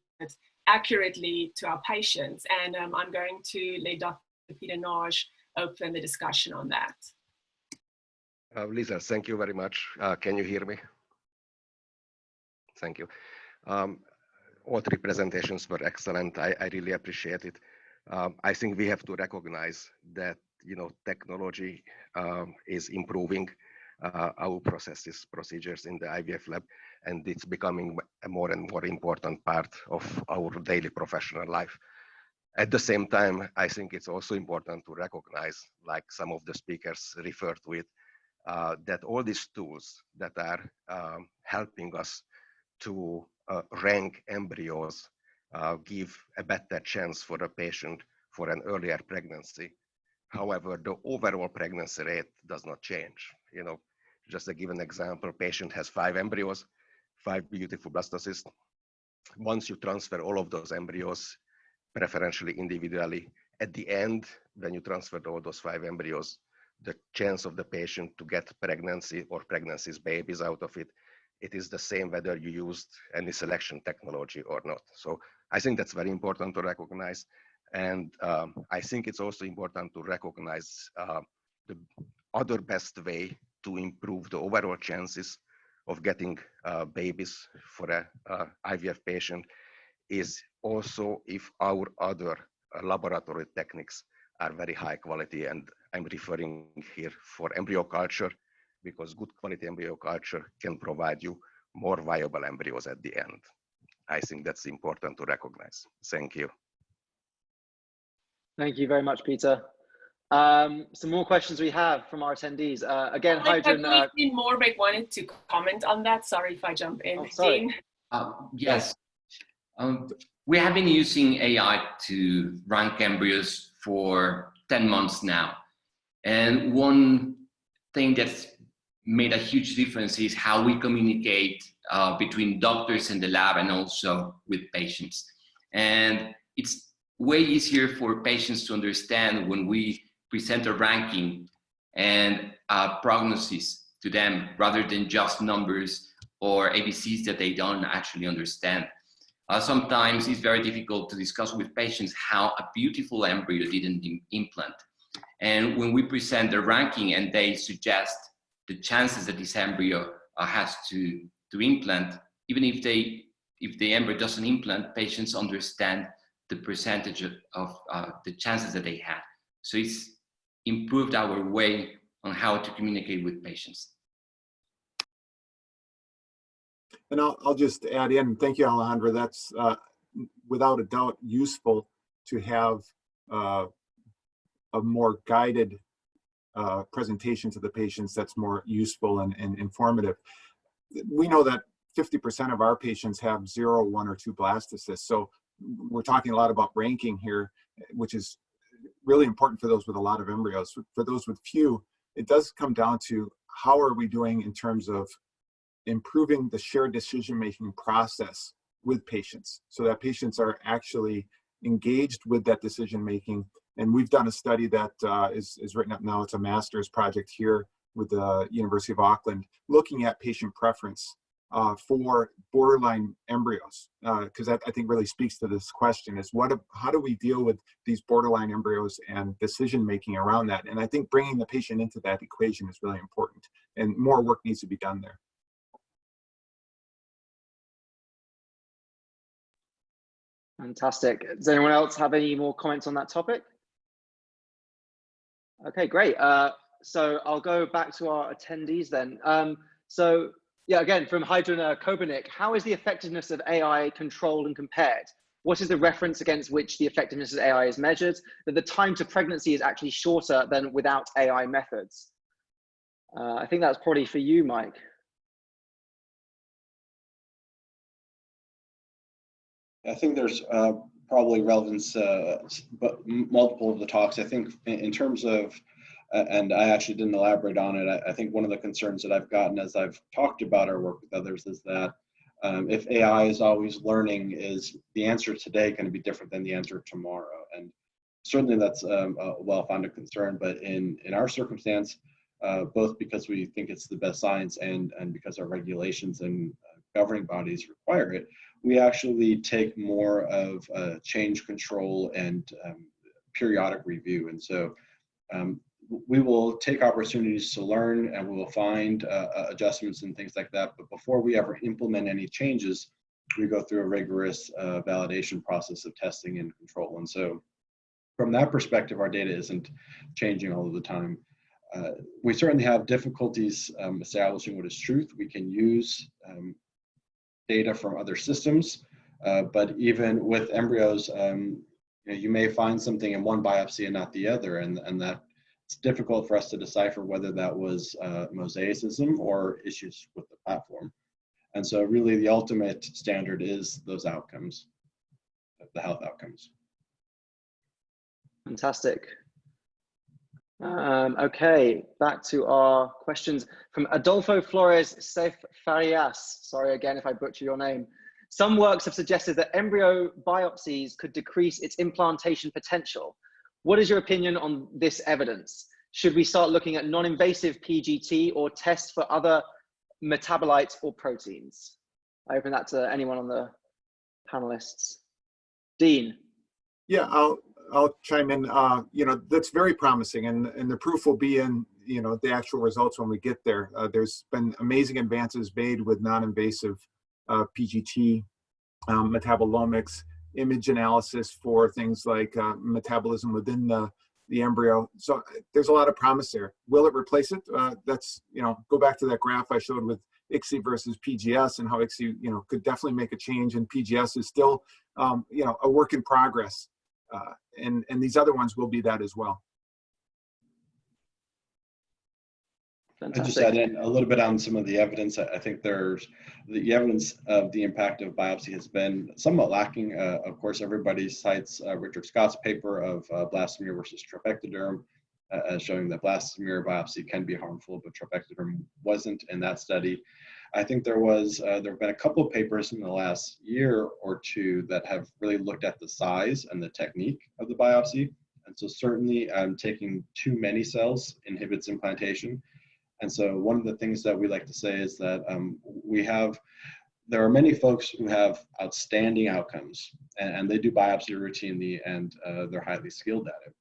accurately to our patients? And I'm going to let Dr. Peter Nagy open the discussion on that. Liesl, thank you very much. Can you hear me? Thank you. All three presentations were excellent. I really appreciate it. I think we have to recognize that, you know, technology is improving our processes, procedures in the IVF lab, and it's becoming a more and more important part of our daily professional life. At the same time, I think it's also important to recognize, like some of the speakers referred to it, that all these tools that are helping us to rank embryos give a better chance for a patient for an earlier pregnancy. However, the overall pregnancy rate does not change. You know, just to give an example, patient has 5 embryos, 5 beautiful blastocysts. Once you transfer all of those embryos, preferentially individually, at the end, when you transfer all those 5 embryos, the chance of the patient to get pregnancy or pregnancy's babies out of it, it is the same whether you used any selection technology or not. So I think that's very important to recognize. And I think it's also important to recognize the other best way to improve the overall chances of getting babies for a IVF patient is also if our other laboratory techniques are very high quality. And I'm referring here for embryo culture, because good quality embryo culture can provide you more viable embryos at the end. I think that's important to recognize. Thank you. Thank you very much, Peter. Some more questions we have from our attendees. Again, Hydrogen. I believe Dean Morbeck wanted to comment on that. Sorry if I jump in. Oh, sorry. Dean? Yes. We have been using AI to rank embryos for 10 months now. And one thing that's made a huge difference is how we communicate between doctors in the lab and also with patients. And it's way easier for patients to understand when we present a ranking and a prognosis to them rather than just numbers or ABCs that they don't actually understand. Sometimes it's very difficult to discuss with patients how a beautiful embryo didn't implant. And when we present the ranking and they suggest the chances that this embryo has to implant, even if the embryo doesn't implant, patients understand the percentage of the chances that they had. So it's improved our way on how to communicate with patients. And I'll just add in, thank you, Alejandro. That's without a doubt useful to have a more guided presentation to the patients that's more useful and informative. We know that 50% of our patients have 0, 1, or 2 blastocysts. So we're talking a lot about ranking here, which is really important for those with a lot of embryos. For those with few, it does come down to how are we doing in terms of improving the shared decision-making process with patients so that patients are actually engaged with that decision-making. And we've done a study that is written up now. It's a master's project here with the University of Auckland, looking at patient preference for borderline embryos, because that I think really speaks to this question: is how do we deal with these borderline embryos and decision-making around that? And I think bringing the patient into that equation is really important, and more work needs to be done there. Fantastic. Does anyone else have any more comments on that topic? Okay, great. So I'll go back to our attendees then. So yeah, again, from Hydrogen Kobernik, how is the effectiveness of AI controlled and compared? What is the reference against which the effectiveness of AI is measured? That the time to pregnancy is actually shorter than without AI methods. I think that's probably for you, Mike. I think there's probably relevance, but multiple of the talks. I think in terms of, and I actually didn't elaborate on it, I think one of the concerns that I've gotten as I've talked about our work with others is that if AI is always learning, is the answer today going to be different than the answer tomorrow? And certainly that's a well-founded concern, but in our circumstance, both because we think it's the best science and because our regulations and governing bodies require it, we actually take more of change control and periodic review. And so we will take opportunities to learn, and we will find adjustments and things like that. But before we ever implement any changes, we go through a rigorous validation process of testing and control. And so from that perspective, our data isn't changing all of the time. We certainly have difficulties establishing what is truth. We can use data from other systems, but even with embryos, you may find something in one biopsy and not the other, and that it's difficult for us to decipher whether that was mosaicism or issues with the platform. And so really the ultimate standard is those outcomes, the health outcomes. Fantastic. Okay, back to our questions from Adolfo Flores Farias. Sorry again if I butcher your name. Some works have suggested that embryo biopsies could decrease its implantation potential. What is your opinion on this evidence? Should we start looking at non-invasive PGT or test for other metabolites or proteins? I open that to anyone on the panelists. Dean. Yeah, I'll chime in. You know, that's very promising, and the proof will be in, you know, the actual results when we get there. There's been amazing advances made with non-invasive PGT, metabolomics, image analysis for things like metabolism within the embryo. So there's a lot of promise there. Will it replace it? That's, you know, go back to that graph I showed with ICSI versus PGS, and how ICSI, you know, could definitely make a change, and PGS is still, you know, a work in progress. And these other ones will be that as well. Fantastic. I just add in a little bit on some of the evidence. I think there's the evidence of the impact of biopsy has been somewhat lacking. Of course, everybody cites Richard Scott's paper of blastomere versus trophectoderm, as showing that blastomere biopsy can be harmful, but trophectoderm wasn't in that study. I think there have been a couple of papers in the last year or two that have really looked at the size and the technique of the biopsy. And so certainly taking too many cells inhibits implantation. And so one of the things that we like to say is that there are many folks who have outstanding outcomes, and they do biopsy routinely, and they're highly skilled at it.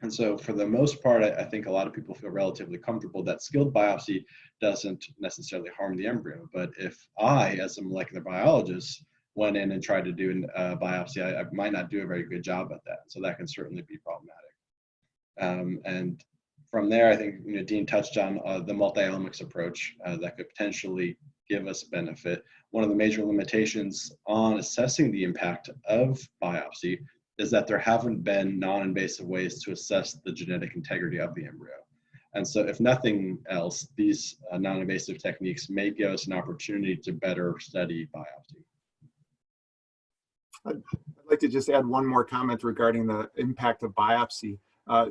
And so for the most part, I think a lot of people feel relatively comfortable that skilled biopsy doesn't necessarily harm the embryo. But if I, as a molecular biologist, went in and tried to do a biopsy, I might not do a very good job at that. So that can certainly be problematic. And from there, I think, you know, Dean touched on the multi-omics approach that could potentially give us benefit. One of the major limitations on assessing the impact of biopsy is that there haven't been non-invasive ways to assess the genetic integrity of the embryo. And so if nothing else, these non-invasive techniques may give us an opportunity to better study biopsy. I'd like to just add one more comment regarding the impact of biopsy.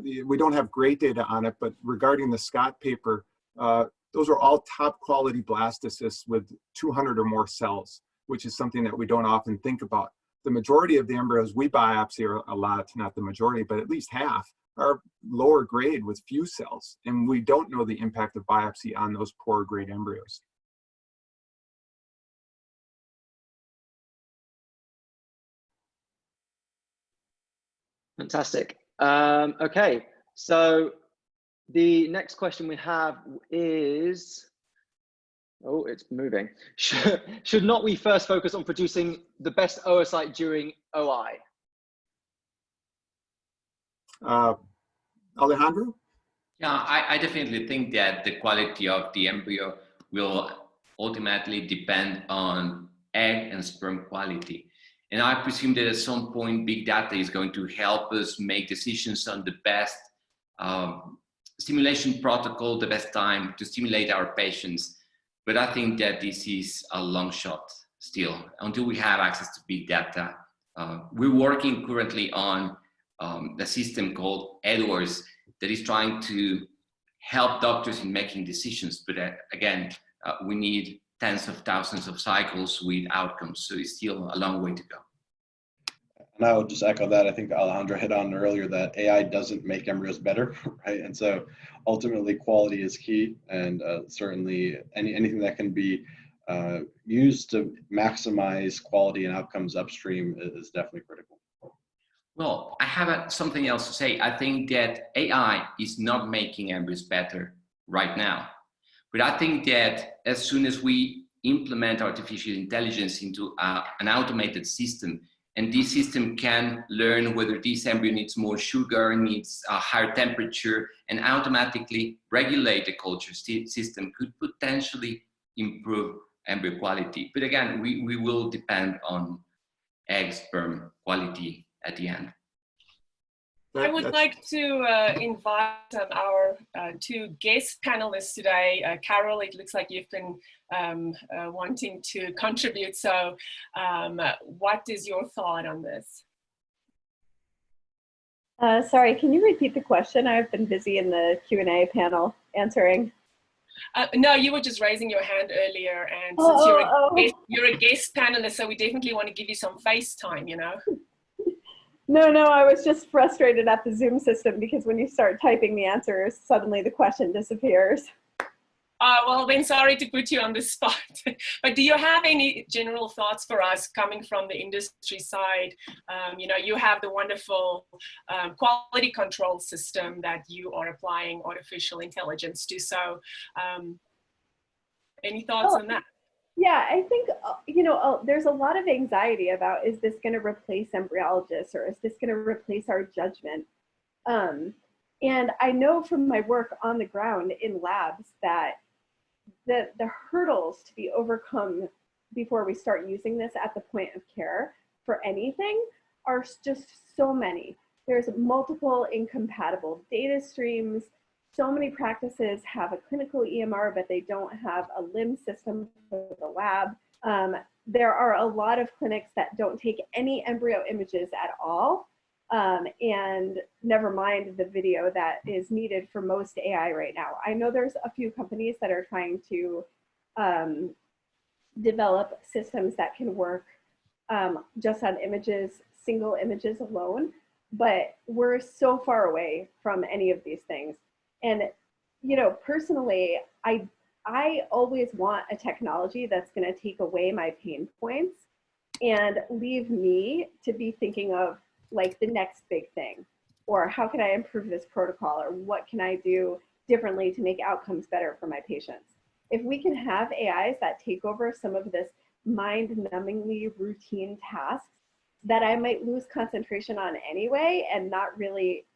We don't have great data on it, but regarding the Scott paper, those are all top quality blastocysts with 200 or more cells, which is something that we don't often think about. The majority of the embryos we biopsy, or a lot, not the majority, but at least half, are lower grade with few cells. And we don't know the impact of biopsy on those poor grade embryos. Fantastic. Okay, so the next question we have is, oh, it's moving. Should not we first focus on producing the best oocyte during OI? Alejandro? Yeah, I definitely think that the quality of the embryo will ultimately depend on egg and sperm quality. And I presume that at some point, big data is going to help us make decisions on the best stimulation protocol, the best time to stimulate our patients. But I think that this is a long shot still, until we have access to big data. We're working currently on a system called Edwards that is trying to help doctors in making decisions. But again, we need tens of thousands of cycles with outcomes. So it's still a long way to go. And I would just echo that. I think Alejandro hit on earlier that AI doesn't make embryos better, right? And so ultimately quality is key, and certainly anything that can be used to maximize quality and outcomes upstream is definitely critical. Well, I have something else to say. I think that AI is not making embryos better right now. But I think that as soon as we implement artificial intelligence into an automated system, and this system can learn whether this embryo needs more sugar, needs a higher temperature, and automatically regulate the culture system, could potentially improve embryo quality. But again, we will depend on egg sperm quality at the end. I would like to invite our two guest panelists today. Carol, it looks like you've been wanting to contribute. So what is your thought on this? Sorry, can you repeat the question? I've been busy in the Q&A panel answering. No, you were just raising your hand earlier, and since you're a guest panelist, so we definitely want to give you some face time, you know? No, I was just frustrated at the Zoom system because when you start typing the answers, suddenly the question disappears. Well, then sorry to put you on the spot, but do you have any general thoughts for us coming from the industry side? You know, you have the wonderful quality control system that you are applying artificial intelligence to. So any thoughts on that? Yeah, I think, you know, there's a lot of anxiety about, is this going to replace embryologists, or is this going to replace our judgment? And I know from my work on the ground in labs that the hurdles to be overcome before we start using this at the point of care for anything are just so many. There's multiple incompatible data streams. So many practices have a clinical EMR, but they don't have a LIMS system for the lab. There are a lot of clinics that don't take any embryo images at all. And never mind the video that is needed for most AI right now. I know there's a few companies that are trying to develop systems that can work just on images, single images alone, but we're so far away from any of these things. And, you know, personally, I always want a technology that's going to take away my pain points and leave me to be thinking of like the next big thing, or how can I improve this protocol, or what can I do differently to make outcomes better for my patients. If we can have AIs that take over some of this mind-numbingly routine tasks that I might lose concentration on anyway and not really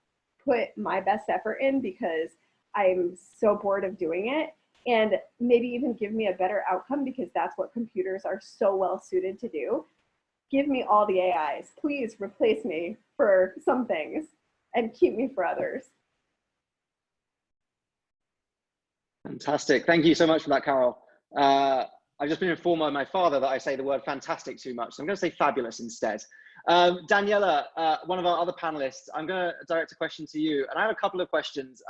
put my best effort in because I'm so bored of doing it, and maybe even give me a better outcome because that's what computers are so well suited to do. Give me all the AIs. Please replace me for some things and keep me for others. Fantastic. Thank you so much for that, Carol. I've just been informed by my father that I say the word fantastic too much, so I'm going to say fabulous instead. Daniela, one of our other panelists, I'm going to direct a question to you, and I have a couple of questions.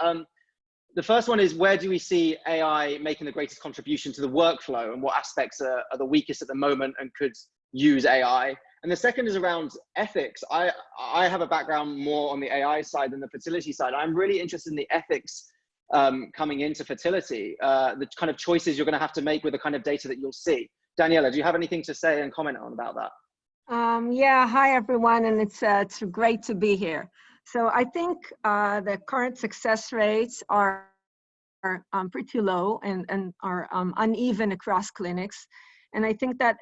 The first one is, where do we see AI making the greatest contribution to the workflow, and what aspects are the weakest at the moment and could use AI? And the second is around ethics. I have a background more on the AI side than the fertility side. I'm really interested in the ethics coming into fertility, the kind of choices you're going to have to make with the kind of data that you'll see. Daniela, do you have anything to say and comment on about that? Yeah, hi everyone, and it's great to be here. So I think the current success rates are pretty low and are uneven across clinics. And I think that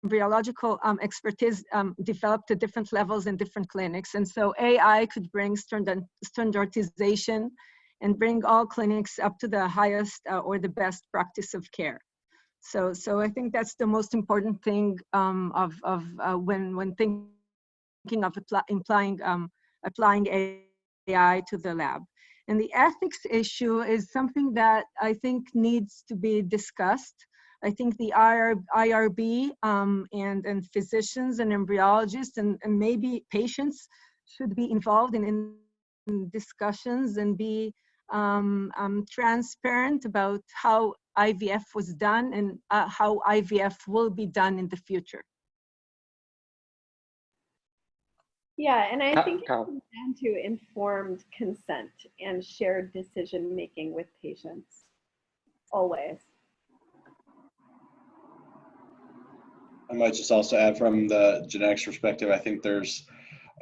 embryological expertise developed at different levels in different clinics. And so AI could bring standardization and bring all clinics up to the highest or the best practice of care. So I think that's the most important thing when thinking of applying AI to the lab. And the ethics issue is something that I think needs to be discussed. I think the IRB and physicians and embryologists and maybe patients should be involved in discussions and be transparent about how IVF was done and how IVF will be done in the future. Yeah, and I think it comes down to informed consent and shared decision-making with patients, always. I might just also add from the genetics perspective, I think there's,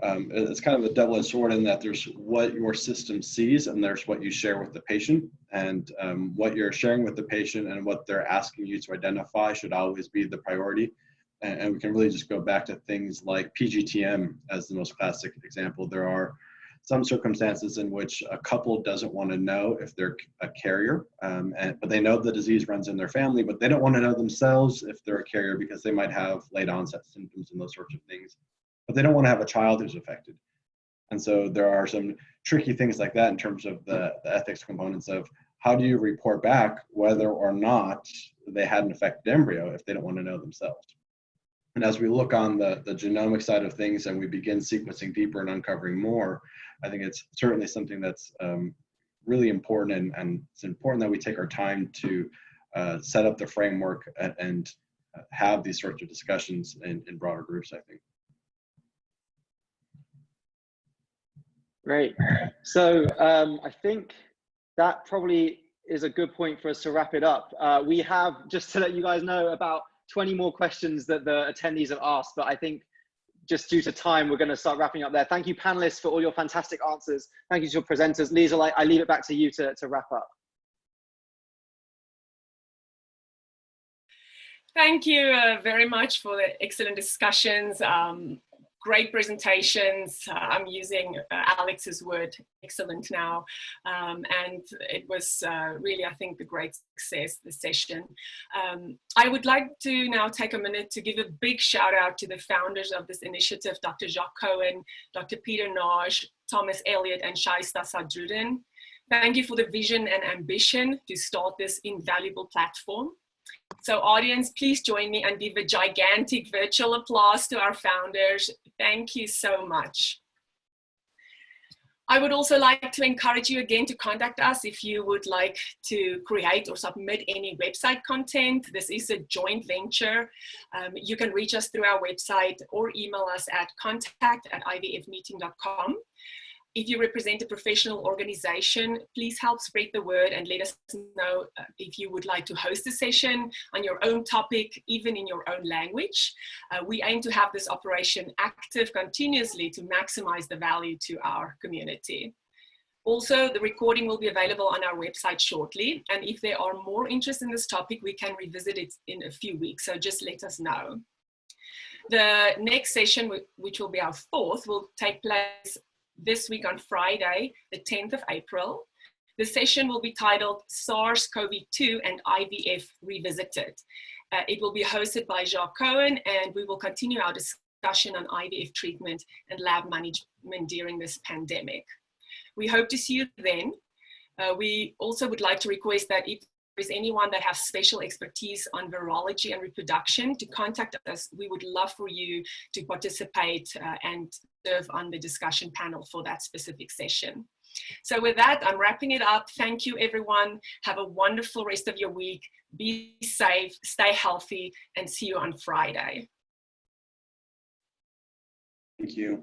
it's kind of a double-edged sword in that there's what your system sees and there's what you share with the patient. And what you're sharing with the patient and what they're asking you to identify should always be the priority. And we can really just go back to things like PGT-M as the most classic example. There are some circumstances in which a couple doesn't want to know if they're a carrier, but they know the disease runs in their family, but they don't want to know themselves if they're a carrier because they might have late onset symptoms and those sorts of things. But they don't want to have a child who's affected. And so there are some tricky things like that in terms of the ethics components of how do you report back whether or not they had an affected embryo if they don't want to know themselves. And as we look on the genomic side of things and we begin sequencing deeper and uncovering more, I think it's certainly something that's really important, and it's important that we take our time to set up the framework and have these sorts of discussions in broader groups, I think. Great. So I think that probably is a good point for us to wrap it up. We have, just to let you guys know, about 20 more questions that the attendees have asked, but I think just due to time, we're going to start wrapping up there. Thank you, panelists, for all your fantastic answers. Thank you to your presenters. Liesl, I leave it back to you to wrap up. Thank you very much for the excellent discussions. Great presentations. I'm using Alex's word, excellent now. And it was really, I think, a great success, the session. I would like to now take a minute to give a big shout out to the founders of this initiative, Dr. Jacques Cohen, Dr. Peter Nage, Thomas Elliott, and Shaista Sadruddin. Thank you for the vision and ambition to start this invaluable platform. So audience, please join me and give a gigantic virtual applause to our founders. Thank you so much. I would also like to encourage you again to contact us if you would like to create or submit any website content. This is a joint venture. You can reach us through our website or email us at contact@ivfmeeting.com. If you represent a professional organization, please help spread the word and let us know if you would like to host a session on your own topic, even in your own language. We aim to have this operation active continuously to maximize the value to our community. Also, the recording will be available on our website shortly. And if there are more interest in this topic, we can revisit it in a few weeks. So just let us know. The next session, which will be our fourth, will take place this week on Friday, the 10th of April. The session will be titled SARS-CoV-2 and IVF Revisited. It will be hosted by Jacques Cohen, and we will continue our discussion on IVF treatment and lab management during this pandemic. We hope to see you then. We also would like to request that if there is anyone that has special expertise on virology and reproduction, to contact us. We would love for you to participate and serve on the discussion panel for that specific session. So with that, I'm wrapping it up. Thank you, everyone. Have a wonderful rest of your week. Be safe, stay healthy, and see you on Friday. Thank you.